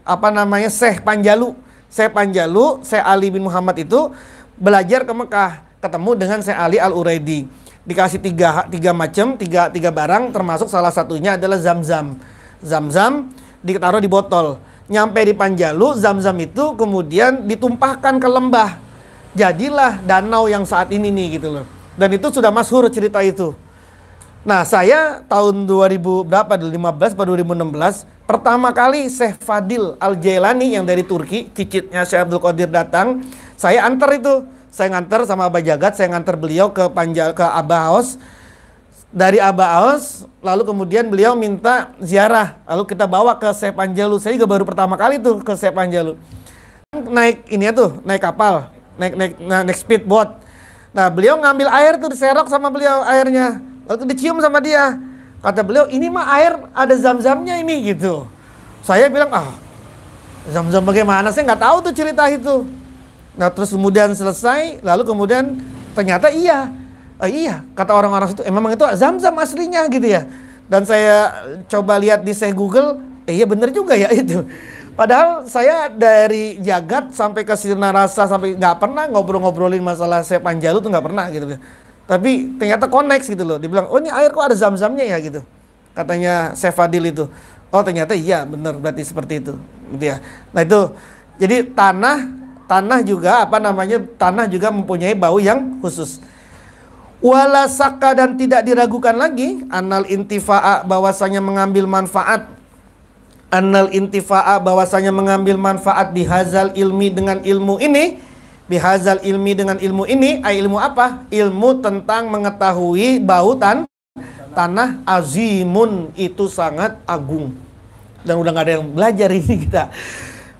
apa namanya, Syekh Panjalu. Syekh Panjalu, Syekh Ali bin Muhammad itu belajar ke Mekah, ketemu dengan Syekh Ali Al-Uraidi. Dikasih tiga macam, tiga barang, termasuk salah satunya adalah Zam-Zam. Zam-Zam ditaruh di botol. Nyampe di Panjalu, Zam-Zam itu kemudian ditumpahkan ke lembah. Jadilah danau yang saat ini nih gitu loh. Dan itu sudah masyhur cerita itu. Nah, saya tahun 2000 berapa dulu, 15 atau 2016, pertama kali Syekh Fadil Al-Jailani yang dari Turki, cicitnya Syekh Abdul Qadir datang, saya antar itu. Saya ngantar sama Abah Jagat, saya ngantar beliau ke Abah Aos. Dari Abah Aos, lalu kemudian beliau minta ziarah, lalu kita bawa ke Syekh Panjalu. Saya juga baru pertama kali tuh ke Syekh Panjalu. Naik kapal, naik speedboat. Nah, beliau ngambil air tuh, diserok sama beliau airnya. Lalu dicium sama dia. Kata beliau, ini mah air ada zam-zamnya ini gitu. Saya bilang, zam-zam bagaimana? Saya nggak tahu tuh cerita itu. Nah terus kemudian selesai, lalu kemudian ternyata iya, kata orang-orang itu, memang itu zam-zam aslinya gitu ya. Dan saya coba lihat di Google, iya bener juga ya itu. Padahal saya dari Jagat sampai ke Sinarasa sampai nggak pernah ngobrolin masalah Sepan Jalu tuh nggak pernah gitu. Tapi ternyata connect gitu loh. Dibilang, oh ini air kok ada zam-zamnya ya gitu. Katanya Syekh Fadil itu. Oh ternyata iya bener, berarti seperti itu gitu ya. Nah itu, jadi tanah juga tanah juga mempunyai bau yang khusus. Wala saka, dan tidak diragukan lagi, anal intifa'a, bahwasanya mengambil manfaat. Anal intifa'a, bahwasanya mengambil manfaat bihazal ilmi, dengan ilmu ini. Bihazal ilmi, dengan ilmu ini, ilmu apa? Ilmu tentang mengetahui bau tanah, azimun, itu sangat agung. Dan udah gak ada yang belajar ini kita.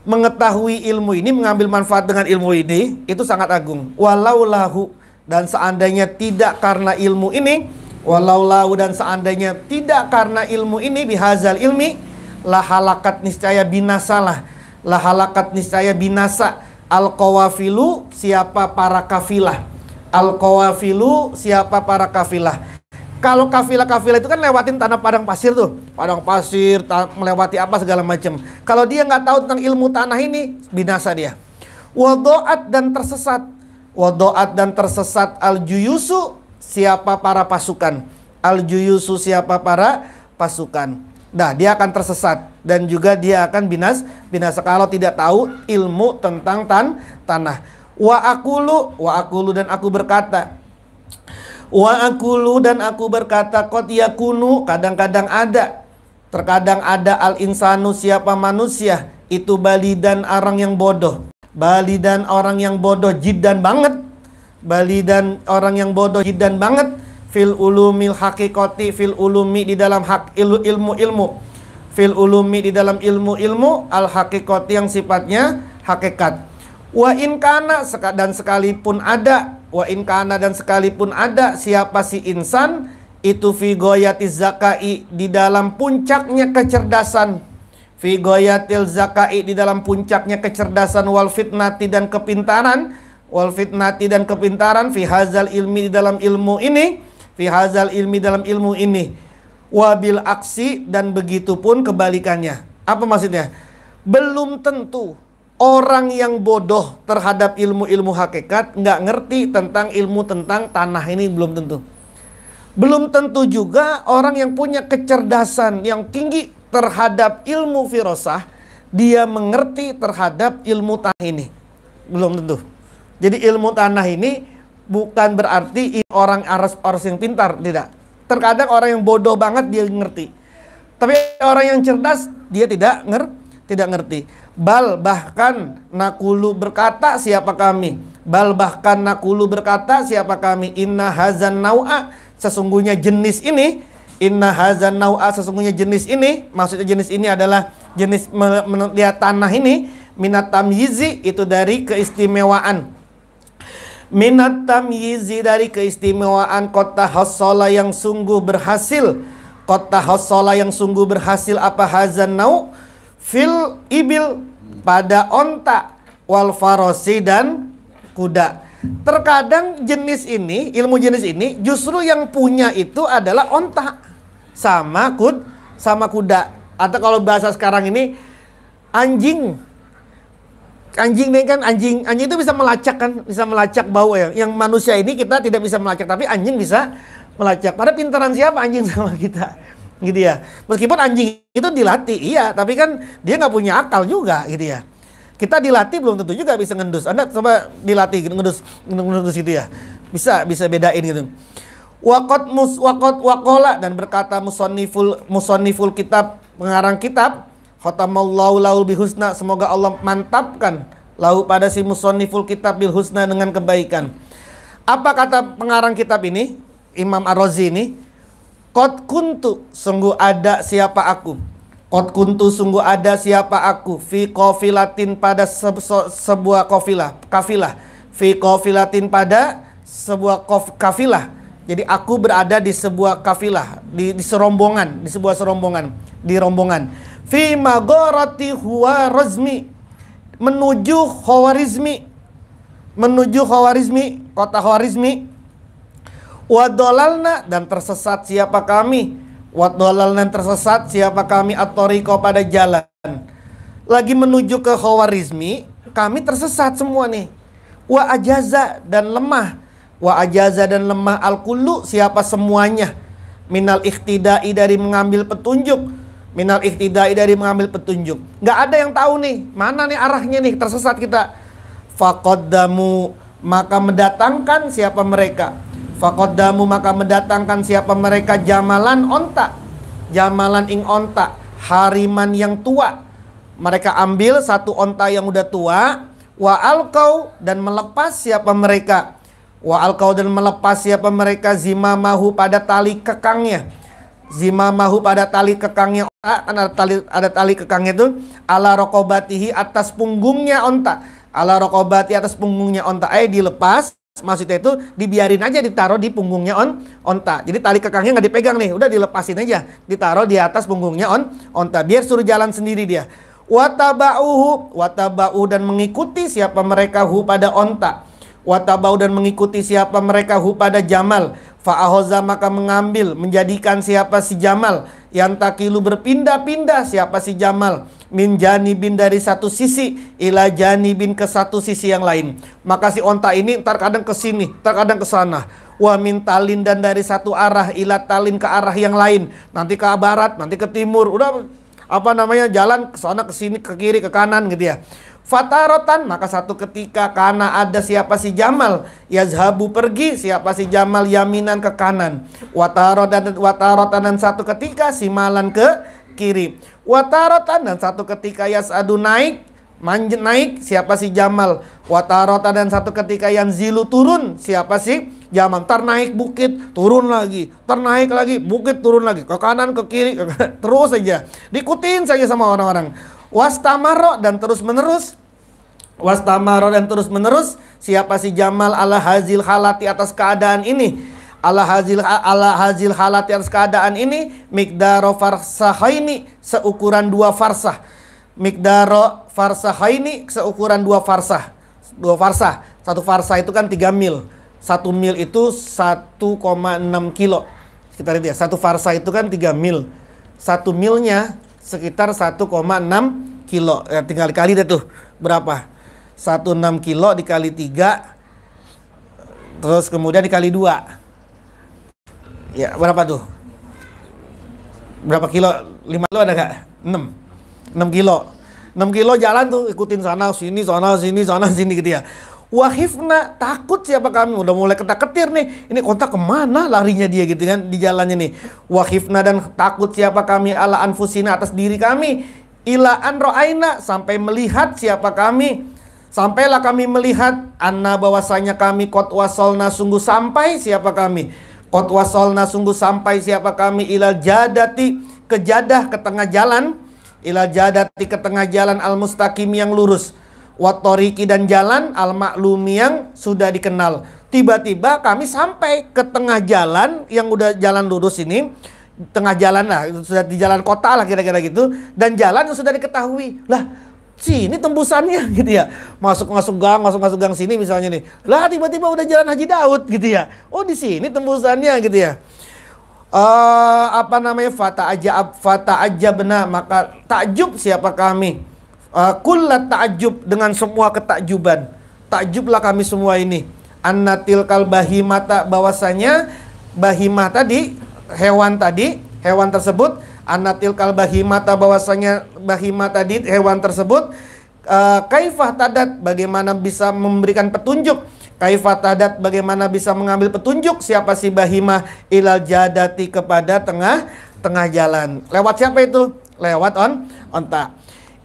Mengetahui ilmu ini, mengambil manfaat dengan ilmu ini, itu sangat agung. Walau lahu, dan seandainya tidak karena ilmu ini, walau lahu, dan seandainya tidak karena ilmu ini, bihazal ilmi, lahalakat niscaya binasalah, lahalakat niscaya binasa. Al-qawafilu, siapa para kafilah. Al-qawafilu, siapa para kafilah. Kalau kafilah-kafilah itu kan lewatin tanah padang pasir tuh. Padang pasir, melewati apa segala macam. Kalau dia nggak tahu tentang ilmu tanah ini, binasa dia. Wadoat, dan tersesat. Wadoat, dan tersesat. Al-juyusu, siapa para pasukan. Al-juyusu, siapa para pasukan. Nah, dia akan tersesat. Dan juga dia akan binasa kalau tidak tahu ilmu tentang tanah. Wa akulu, dan aku berkata. Wa akulu, dan aku berkata, qad yakunu, kadang-kadang ada. Terkadang ada al-insanu, siapa manusia. Itu balidan, orang yang bodoh. Balidan, orang yang bodoh, jiddan banget. Balidan, orang yang bodoh, jiddan banget. Fil ulumil hakikoti, fil ulumi, di dalam ilmu-ilmu. Fil ulumi, di dalam ilmu-ilmu al hakikoti, yang sifatnya hakikat. Wa in kana, dan sekalipun ada. Wa in kana, dan sekalipun ada siapa si insan itu fi goyatiz zakai, di dalam puncaknya kecerdasan. Fi goyatil zakai, di dalam puncaknya kecerdasan. Wal fitnati, dan kepintaran. Wal fitnati, dan kepintaran. Fi hazal ilmi, di dalam ilmu ini. Fi hazal ilmi, dalam ilmu ini. Wabil aksi, dan begitu pun kebalikannya. Apa maksudnya? Belum tentu orang yang bodoh terhadap ilmu-ilmu hakikat nggak ngerti tentang ilmu tentang tanah ini, belum tentu. Belum tentu juga orang yang punya kecerdasan yang tinggi terhadap ilmu firasah, dia mengerti terhadap ilmu tanah ini. Belum tentu. Jadi ilmu tanah ini bukan berarti orang aras yang pintar, tidak. Terkadang orang yang bodoh banget dia ngerti. Tapi orang yang cerdas dia tidak ngerti. Bal, bahkan nakulu, berkata siapa kami. Bal, bahkan nakulu, berkata siapa kami. Inna hazan nau'a, sesungguhnya jenis ini. Inna hazan nau'a, sesungguhnya jenis ini. Maksudnya jenis ini adalah jenis melihat tanah ini. Minat tamyizi, itu dari keistimewaan. Minat tamyizi, dari keistimewaan. Kota hassola, yang sungguh berhasil. Kota hassola, yang sungguh berhasil. Apa hazan nau? Fil ibil, pada onta. Wal farosi, dan kuda. Terkadang jenis ini, ilmu jenis ini, justru yang punya itu adalah onta sama kuda. Atau kalau bahasa sekarang ini, anjing. Anjing ini kan, anjing itu bisa melacak bau ya. Yang manusia ini kita tidak bisa melacak, tapi anjing bisa melacak. Pada pintaran siapa anjing sama kita, gitu ya. Meskipun anjing itu dilatih, iya, tapi kan dia nggak punya akal juga, gitu ya. Kita dilatih belum tentu juga bisa ngendus. Anda coba dilatih ngendus gitu ya, bisa bedain gitu. Wakola, dan berkata musoniful kitab, pengarang kitab. Khatamallahu lahu bihusna, semoga Allah mantapkan lahu pada si musoniful kitab bil husna, dengan kebaikan. Apa kata pengarang kitab ini, Imam Ar-Razi ini? Qad kuntu, sungguh ada siapa aku. Qad kuntu, sungguh ada siapa aku. Fi qafilatin, pada sebuah kafilah. Fi qafilatin, pada sebuah kafilah. Jadi aku berada di sebuah kafilah, di serombongan, di sebuah serombongan, di rombongan. Fi magharati Khwarizmi, menuju Khwarizmi, kota Khwarizmi. Wadolalna, dan tersesat siapa kami. Wadolalna, dan tersesat siapa kami, at-thariqa, pada jalan. Lagi menuju ke Khwarizmi, kami tersesat semua nih. Wa ajaza, dan lemah. Wa ajaza, dan lemah al-kullu, siapa semuanya. Minal ikhtida'i, dari mengambil petunjuk. Minal ikhtida'i, dari mengambil petunjuk. Nggak ada yang tahu nih, mana nih arahnya nih, tersesat kita. Faqaddamu, maka mendatangkan siapa mereka. Faqaddamu, maka mendatangkan siapa mereka, jamalan, onta. Jamalan ing onta, hariman yang tua. Mereka ambil satu onta yang udah tua. Wa alqau, dan melepas siapa mereka. Wa alqau, dan melepas siapa mereka, zimamahu, pada tali kekangnya. Zimamahu, pada tali kekangnya. Ada tali kekangnya itu ala raqabatihi, atas punggungnya onta. Ala raqabati, atas punggungnya onta. Dilepas. Maksudnya itu dibiarin aja, ditaruh di punggungnya onta. Jadi tali kekangnya nggak dipegang nih, udah dilepasin aja, ditaruh di atas punggungnya onta, biar suruh jalan sendiri dia. Wataba'uhu, wataba'u, dan mengikuti siapa mereka hu, pada onta. Wataba'u, dan mengikuti siapa mereka hu, pada jamal. Fa'ahoza, maka mengambil, menjadikan siapa si jamal. Yang takilu, berpindah-pindah siapa si jamal. Min janibin, dari satu sisi, ila janibin, ke satu sisi yang lain. Maka si onta ini ntar kadang ke sini, ntar kadang ke sana. Wa min talin, dan dari satu arah, ila talin, ke arah yang lain. Nanti ke barat, nanti ke timur. Udah jalan ke sana, ke sini, ke kiri, ke kanan gitu ya. Fatarotan, maka satu ketika, karena ada siapa si jamal, yazhabu, pergi siapa si jamal, yaminan, ke kanan. Watarotan, dan satu ketika simalan, ke kiri. Watarotan, dan satu ketika yas'adu, naik siapa si jamal. Watarotan, dan satu ketika yang zilu, turun siapa si jamal. Ntar naik bukit, turun lagi, ntar naik lagi bukit, turun lagi, ke kanan, ke kiri, terus saja diikutin saja sama orang-orang. Wastamaro, dan terus menerus. Wastamaro, dan terus menerus siapa si jamal, ala hazil halati, atas keadaan ini. Ala hazil halati, atas keadaan ini. Miqdaro farsahaini, seukuran 2 farsah. Miqdaro farsahaini, seukuran 2 farsah. 2 farsah, 1 farsah itu kan 3 mil. 1 mil itu 1,6 kilo. Sekitar itu ya. 1 farsah itu kan 3 mil. 1 milnya sekitar 1,6 kilo. Ya, tinggal dikali deh tuh. Berapa? 1,6 kilo dikali 3. Terus kemudian dikali 2. Ya, berapa tuh? Berapa kilo? 5 kilo ada gak? 6 kilo. 6 kilo jalan tuh, ikutin sana sini, sana sini, sana sini gitu ya. Wahifna, takut siapa kami, udah mulai ketar-ketir nih. Ini kontak kemana larinya dia gitu kan, di jalannya nih. Wahifna, dan takut siapa kami, ala anfusina, atas diri kami. Ila an ro'aina, sampai melihat siapa kami. Sampailah kami melihat, anna, bahwasanya kami, qad wasolna, sungguh sampai siapa kami. Qad wasolna, sungguh sampai siapa kami, ilal jadati, ke jadah, ke tengah jalan. Ilal jadati, ke tengah jalan, al mustaqim, yang lurus. Watoriki, dan jalan al maklumi, yang sudah dikenal. Tiba-tiba kami sampai ke tengah jalan yang udah jalan lurus ini, tengah jalan lah, sudah di jalan kota lah kira-kira gitu, dan jalan yang sudah diketahui. Lah, sini tembusannya gitu ya. Masuk gang sini misalnya nih. Lah tiba-tiba udah jalan Haji Daud gitu ya. Oh, di sini tembusannya gitu ya. Fata aja benar, maka takjub siapa kami. Kullat ta'jub, dengan semua ketakjuban. Takjublah kami semua ini. Annatil kal bahimata, bahwasanya bahimah tadi, hewan tersebut, annatil kal bahimata, bahwasanya bahimah tadi, hewan tersebut, kaifah tadat, bagaimana bisa memberikan petunjuk. Kaifah tadat, bagaimana bisa mengambil petunjuk siapa si bahimah, ilal jadati, kepada tengah jalan. Lewat siapa itu? Lewat onta.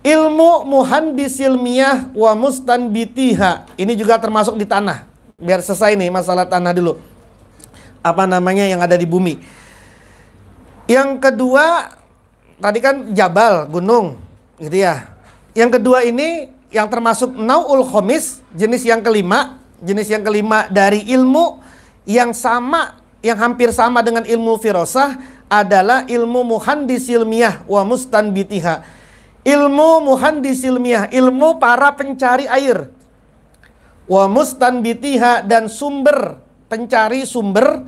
Ilmu muhandisil miyah wa mustanbitiha. Ini juga termasuk di tanah. Biar selesai nih masalah tanah dulu. Apa namanya yang ada di bumi. Yang kedua, tadi kan jabal, gunung, gitu ya. Yang kedua ini yang termasuk nau'ul khomis, jenis yang kelima dari ilmu yang sama yang hampir sama dengan ilmu firasah adalah ilmu muhandis ilmiah wa mustanbitiha. Ilmu muhandis ilmiah, ilmu para pencari air. Wa mustanbitiha, dan sumber, pencari sumber,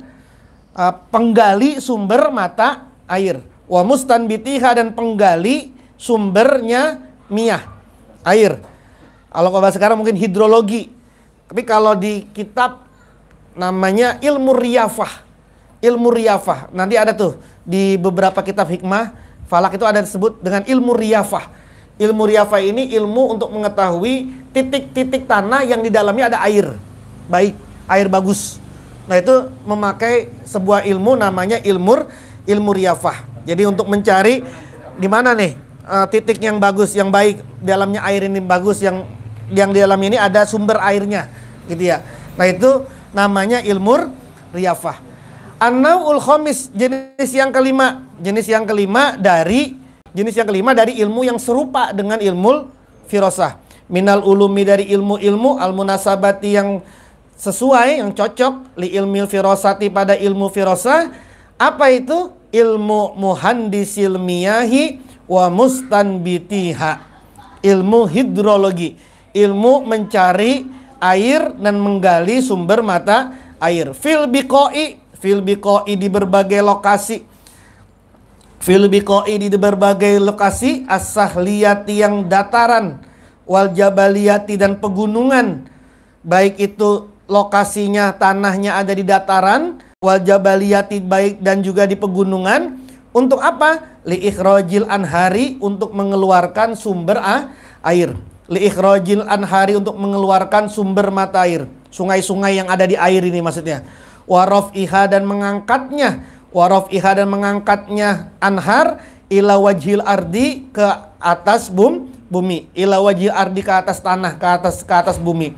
penggali sumber mata air. Wa mustanbitiha, dan penggali sumbernya miyah, air. Kalau bahasa sekarang mungkin hidrologi. Tapi kalau di kitab namanya ilmu riyafah. Ilmu riyafah. Nanti ada tuh di beberapa kitab hikmah falak itu ada disebut dengan ilmu riyafah. Ilmu riyafah ini ilmu untuk mengetahui titik-titik tanah yang di dalamnya ada air baik, air bagus. Nah, itu memakai sebuah ilmu namanya ilmu riyafah. Jadi untuk mencari di mana nih titik yang bagus, yang baik, dalamnya air ini bagus, yang di dalam ini ada sumber airnya, gitu ya. Nah, itu namanya ilmu riyafah. An-naw'ul khamis, jenis yang kelima dari ilmu yang serupa dengan ilmu firasah. Minal ulumi, dari ilmu-ilmu al-munasabati, yang sesuai, yang cocok, li ilmil firasati, pada ilmu firasah. Apa itu? Ilmu muhandisil miyahi wa mustanbitiha. Ilmu hidrologi, ilmu mencari air dan menggali sumber mata air. Fil biqo'i, di berbagai lokasi. Fil biqo'i, di berbagai lokasi. As-sahliyati, yang dataran. Wal jabaliyati, dan pegunungan. Baik itu lokasinya, tanahnya ada di dataran. Wal jabaliyati, baik dan juga di pegunungan. Untuk apa? Li ikhrajil anhari, untuk mengeluarkan sumber air. Li ikhrajil anhari, untuk mengeluarkan sumber mata air. Sungai-sungai yang ada di air ini maksudnya. Warof iha, dan mengangkatnya. Warof iha, dan mengangkatnya anhar ila wajhil ardi, ke atas bumi. Ila wajhil ardi, ke atas tanah, ke atas bumi.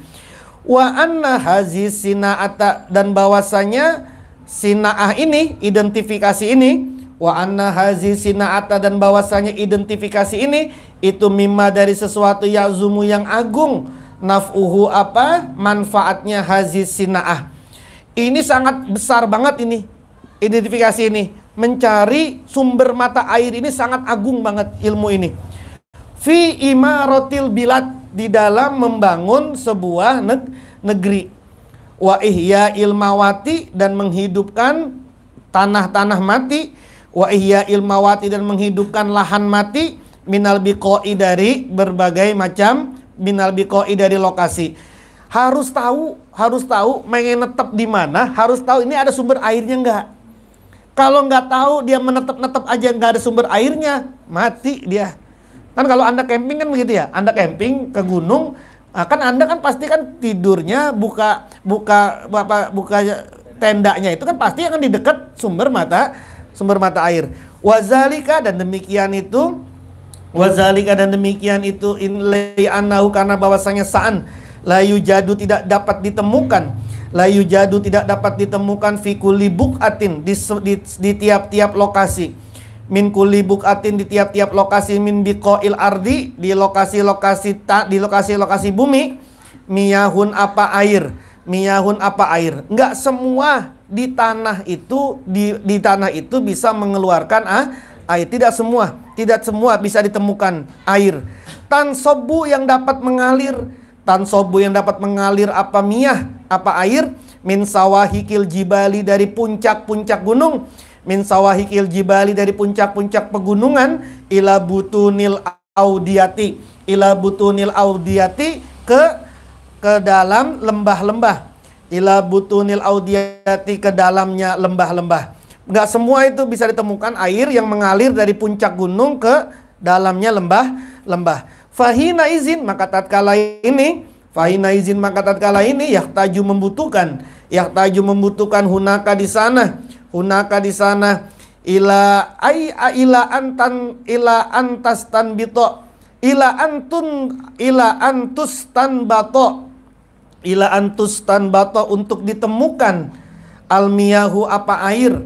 Wa anna hazi sina'ata, dan bahwasanya sina'ah ini, identifikasi ini. Wa anna hazi sina'ata, dan bahwasanya identifikasi ini, itu mimma, dari sesuatu ya'zumu, yang agung. Naf'uhu, apa manfaatnya hazi sina'ah. Ini sangat besar banget ini, identifikasi ini. Mencari sumber mata air ini sangat agung banget ilmu ini. Fi imaratil bilad, di dalam membangun sebuah negeri. Wa ihya ilmawati, dan menghidupkan tanah-tanah mati. Wa ihya ilmawati, dan menghidupkan lahan mati. Minal biqo'i, dari berbagai macam, minal biqo'i, dari lokasi. Harus tahu, pengen netep di mana, harus tahu ini ada sumber airnya enggak. Kalau nggak tahu, dia menetep-netep aja nggak ada sumber airnya, mati dia. Kan kalau Anda camping kan begitu ya, Anda camping ke gunung, kan Anda kan pasti kan tidurnya buka tendanya itu kan pasti akan di dekat sumber mata air. Wazalika, dan demikian itu inli annahu, karena bahwasanya sa'an la yujadu, tidak dapat ditemukan fi kulli buqatin, di tiap-tiap lokasi. Min kulli buqatin, di tiap-tiap lokasi. Min biqoil ardi, di lokasi bumi. Miyahun, apa air. Enggak semua di tanah itu bisa mengeluarkan air. Tidak semua bisa ditemukan air. Tansobu, yang dapat mengalir apa miyah, apa air. Min sawahikil jibali, dari puncak-puncak gunung. Min sawahikil jibali, dari puncak-puncak pegunungan. Ila butunil audiyati, ke dalam lembah-lembah. Ila butunil audiyati, ke dalamnya lembah-lembah. Enggak semua itu bisa ditemukan air yang mengalir dari puncak gunung ke dalamnya lembah. Fahina izin, maka tatkala ini yahtaju membutuhkan hunaka di sana ila antus tanbato untuk ditemukan almiyahu, apa air.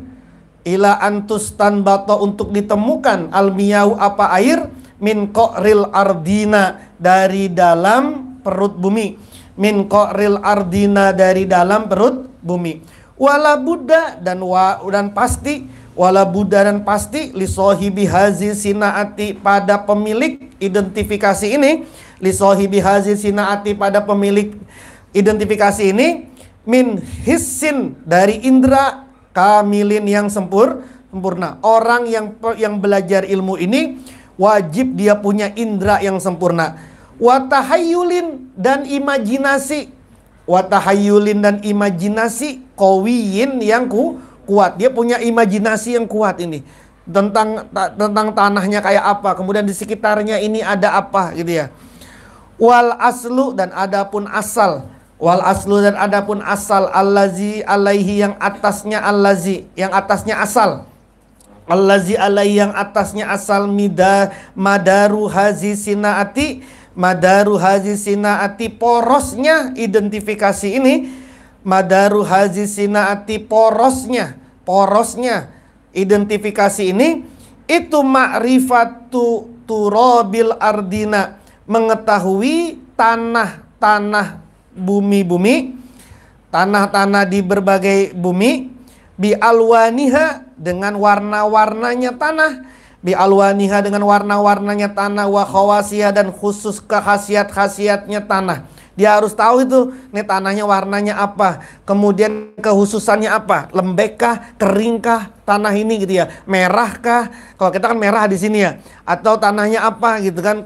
Ila antus tanbato, untuk ditemukan almiyahu, apa air. Min qo'ril ardina, dari dalam perut bumi. Min qo'ril ardina, dari dalam perut bumi. Wala Buddha dan pasti, wala Buddha dan pasti li sahibi hazi sinaati pada pemilik identifikasi ini, li sahibi hazi sinaati pada pemilik identifikasi ini, min hissin dari indra kamilin yang sempurna. Orang yang belajar ilmu ini wajib dia punya indra yang sempurna. Watahayulin dan imajinasi, watahayulin dan imajinasi qawiyin yang kuat. Dia punya imajinasi yang kuat ini tentang tanahnya kayak apa, kemudian di sekitarnya ini ada apa gitu ya. Wal aslu dan adapun asal, wal aslu dan adapun asal, allazi alaihi yang atasnya, allazi yang atasnya asal, allazi alaihi yang atasnya asal, madaru hazi sinaati, madaru hazi sinaati porosnya identifikasi ini, madaru hazi sinaati porosnya identifikasi ini, itu ma'rifatu turabil ardina, mengetahui tanah-tanah bumi-bumi, tanah-tanah di berbagai bumi, bi alwaniha dengan warna-warnanya tanah, bi alwaniha dengan warna-warnanya tanah, wa khawasiha dan khusus khasiat-khasiatnya tanah. Dia harus tahu itu, nih tanahnya warnanya apa, kemudian kehususannya apa, lembekkah, keringkah tanah ini gitu ya, merahkah, kalau kita kan merah di sini ya, atau tanahnya apa gitu kan,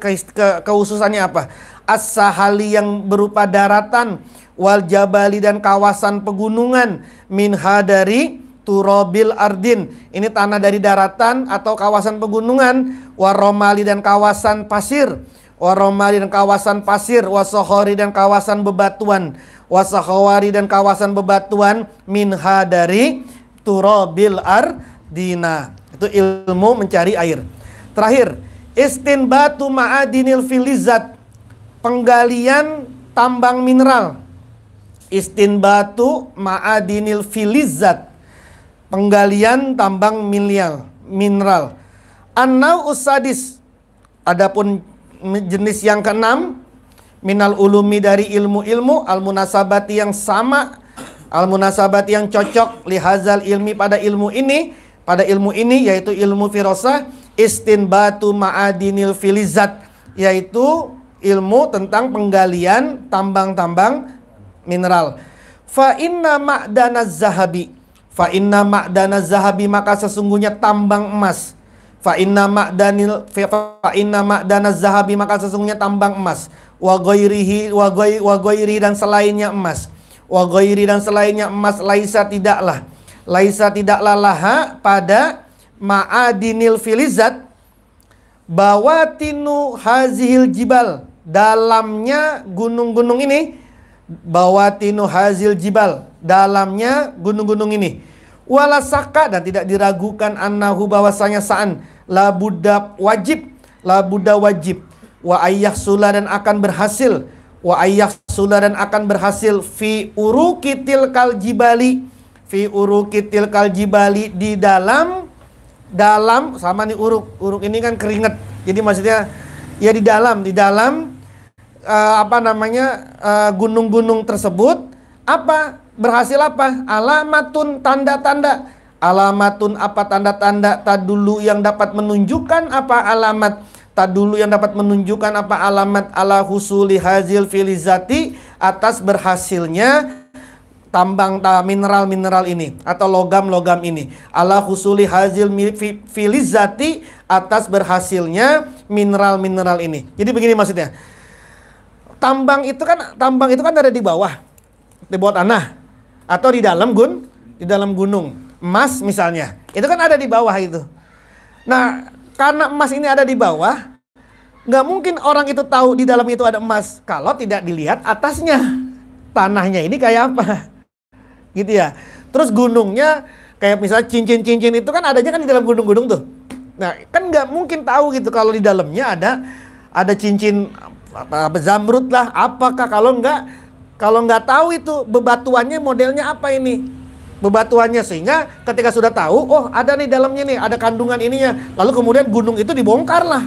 kehususannya apa. As-sahali yang berupa daratan, wal jabali dan kawasan pegunungan, minha dari turabil ardin, ini tanah dari daratan atau kawasan pegunungan, waromali dan kawasan pasir, waromali dan kawasan pasir, wasohori dan kawasan bebatuan, wasohori dan kawasan bebatuan, minha dari turabil ardina. Itu ilmu mencari air. Terakhir, istinbatu ma'adinil filizat, penggalian tambang mineral. Istinbatu ma'adinil filizat, penggalian tambang mineral. An-nau usadis, adapun jenis yang keenam, minal ulumi dari ilmu-ilmu, al-munasabati yang sama, al-munasabati yang cocok, lihazal ilmi pada ilmu ini, yaitu ilmu firasah, istinbatu ma'adinil filizat, yaitu ilmu tentang penggalian tambang-tambang mineral. Fa inna ma'danaz zahabi, fa inna ma'danaz zahabi, maka sesungguhnya tambang emas. Fa inna ma'danaz zahabi, maka sesungguhnya tambang emas. Wa ghairihi, wa ghairi dan selainnya emas. Wa ghairi dan selainnya emas, laisa tidaklah laha pada ma'adinil filizat, bawatinu hazil jibal, dalamnya gunung-gunung ini, bawatinu hazil jibal, dalamnya gunung-gunung ini. Wala saka, dan tidak diragukan, annahu bahwasanya sa'an, la budda wajib, wa ayyahsula dan akan berhasil, wa ayyahsula dan akan berhasil, fi urukitil kal jibali, fi urukitil kal jibali, di dalam sama nih uruk ini kan keringat, jadi maksudnya ya di dalam gunung-gunung tersebut, apa berhasil apa, alamatun tanda-tanda, alamatun apa tanda-tanda, tadulu yang dapat menunjukkan apa alamat, tadulu yang dapat menunjukkan apa alamat, ala husuli hazil filizati, atas berhasilnya tambang mineral ini atau logam-logam ini, ala husuli hazil filizati, atas berhasilnya mineral-mineral ini. Jadi begini maksudnya, tambang itu kan ada di bawah tanah atau di dalam gunung. Emas misalnya, itu kan ada di bawah itu. Nah, karena emas ini ada di bawah, nggak mungkin orang itu tahu di dalam itu ada emas kalau tidak dilihat atasnya, tanahnya ini kayak apa, gitu ya. Terus gunungnya kayak misalnya cincin-cincin itu kan adanya kan di dalam gunung-gunung tuh. Nah, kan nggak mungkin tahu gitu kalau di dalamnya ada cincin zamrud lah, apakah kalau nggak tahu itu bebatuannya modelnya apa ini, bebatuannya, sehingga ketika sudah tahu, oh ada nih dalamnya nih, ada kandungan ininya, lalu kemudian gunung itu dibongkar lah,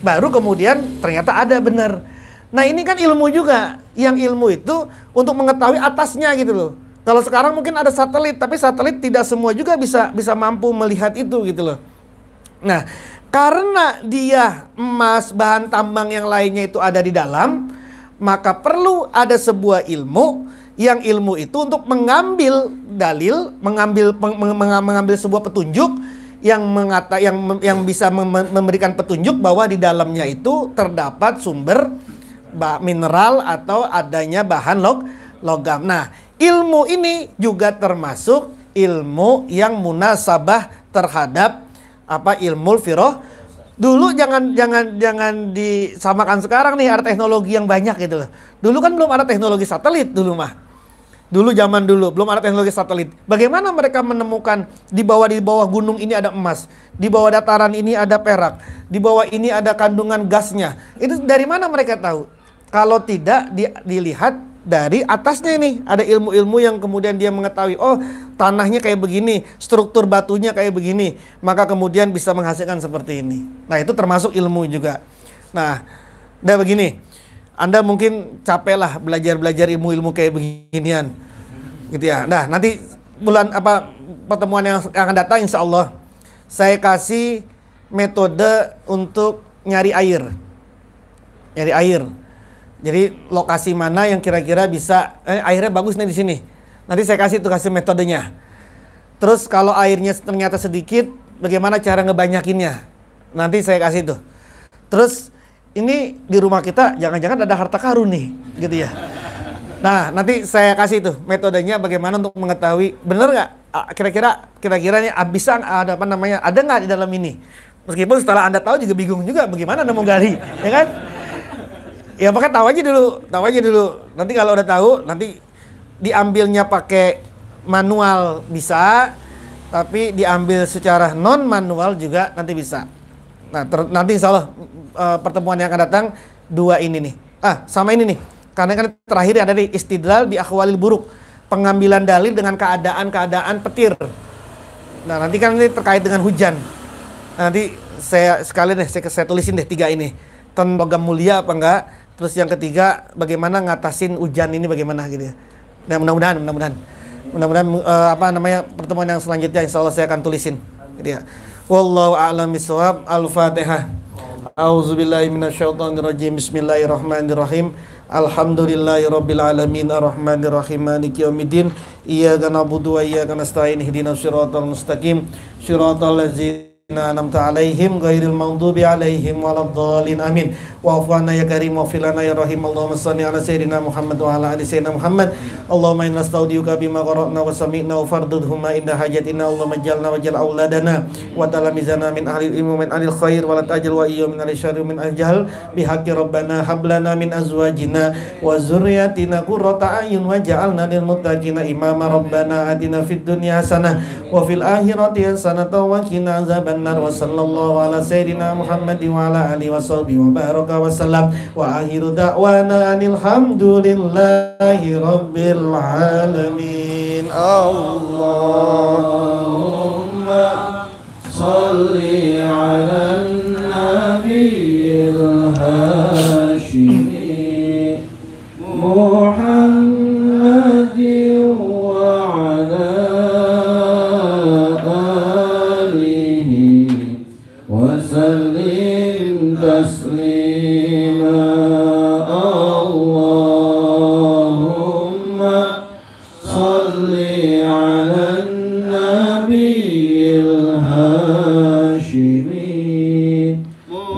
baru kemudian ternyata ada benar. Nah ini kan ilmu juga, yang ilmu itu untuk mengetahui atasnya gitu loh. Kalau sekarang mungkin ada satelit, tapi satelit tidak semua juga bisa mampu melihat itu gitu loh. Nah, karena dia emas, bahan tambang yang lainnya itu ada di dalam, maka perlu ada sebuah ilmu, yang ilmu itu untuk mengambil dalil, mengambil sebuah petunjuk yang bisa memberikan petunjuk bahwa di dalamnya itu terdapat sumber mineral atau adanya bahan logam. Nah, ilmu ini juga termasuk ilmu yang munasabah terhadap ilmu firoh. Dulu jangan disamakan sekarang nih, ada teknologi yang banyak gitu loh. Dulu kan belum ada teknologi satelit dulu mah. Dulu zaman dulu belum ada teknologi satelit. Bagaimana mereka menemukan di bawah gunung ini ada emas, di bawah dataran ini ada perak, di bawah ini ada kandungan gasnya. Itu dari mana mereka tahu? Kalau tidak dilihat dari atasnya ini, ada ilmu-ilmu yang kemudian dia mengetahui, oh tanahnya kayak begini, struktur batunya kayak begini, maka kemudian bisa menghasilkan seperti ini. Nah, itu termasuk ilmu juga. Nah, udah begini. Anda mungkin capek lah belajar ilmu-ilmu kayak beginian, gitu ya. Nah, nanti pertemuan yang akan datang, insya Allah saya kasih metode untuk nyari air. Jadi lokasi mana yang kira-kira bisa airnya bagus nih di sini. Nanti saya kasih metodenya. Terus kalau airnya ternyata sedikit, bagaimana cara ngebanyakinnya? Nanti saya kasih tuh. Terus ini di rumah kita jangan-jangan ada harta karun nih, gitu ya. Nah, nanti saya kasih tuh metodenya bagaimana untuk mengetahui bener nggak kira-kira nih bisa ada ada nggak di dalam ini. Meskipun setelah Anda tahu juga bingung juga bagaimana Anda mau gali, ya kan? Ya pakai tahu aja dulu. Nanti kalau udah tahu, nanti diambilnya pakai manual bisa, tapi diambil secara non manual juga nanti bisa. Nah, nanti insya Allah pertemuan yang akan datang dua ini nih. Sama ini nih. Karena kan terakhir ada di istidlal bi akhwalil buruk, pengambilan dalil dengan keadaan petir. Nah, nanti kan ini terkait dengan hujan. Nanti saya sekalian deh saya tulisin deh 3 ini. Tentang logam mulia apa enggak? Terus yang ketiga bagaimana ngatasin hujan ini bagaimana gitu ya. Nah, mudah-mudahan pertemuan yang selanjutnya insyaallah saya akan tulisin gitu ya. Wallahu a'lam bishawab. Al-Fatihah. A'udzubillahi minasyaitonirrajim. Bismillahirrahmanirrahim. Alhamdulillahirabbil alamin arrahmanirrahim maliki yaumiddin. Iyyaka na'budu wa iyyaka nasta'in ihdinas siratal mustaqim. Siratal ladzina an'amta 'alaihim ghairil maghdubi 'alaihim waladdallin amin. Wa'fu 'anna ya karim waghfir lana ya rahim. Allahumma shalli 'ala sayyidina Muhammad wa 'ala ali sayyidina Muhammad. Allahumma inna nastaudiuka bima qara'na wa sami'na wa fardudhuma inda hajatina. Allahumma ij'alna waj'al auladana wa talamizana min ahli ilmi min ahli khair wa la taj'al wa iyya min ahli syarri min ahli jahl bihaqqi rabbana hab lana min azwajina wa dzurriyyatina qurrata a'yun waj'alna lil muttaqina imama. Rabbana atina fid dunya hasanah wa fil akhirati hasanah wa qina azabannar. Wa sallallahu ala sayyidina Muhammad wa ala alihi wa sahbihi wa baraka wa sallam wa akhiru da'wana alhamdulillahi rabbil alamin. Allahumma salli ala nabiyil hashimi Muhammadin wa ala alihi wa sallim taslima. Allahumma salli ala nabiyil hashimi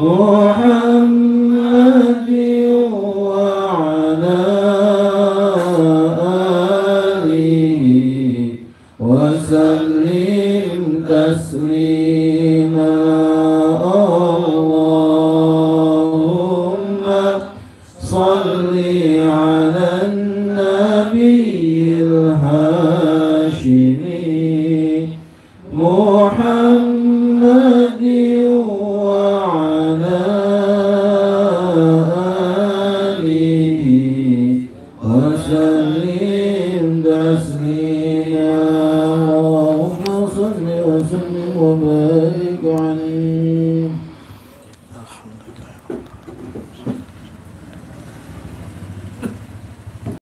Muhammadin wa ala alihi wa sallim taslima. Allahumma salli ala nabiyil hashimi Muhammadin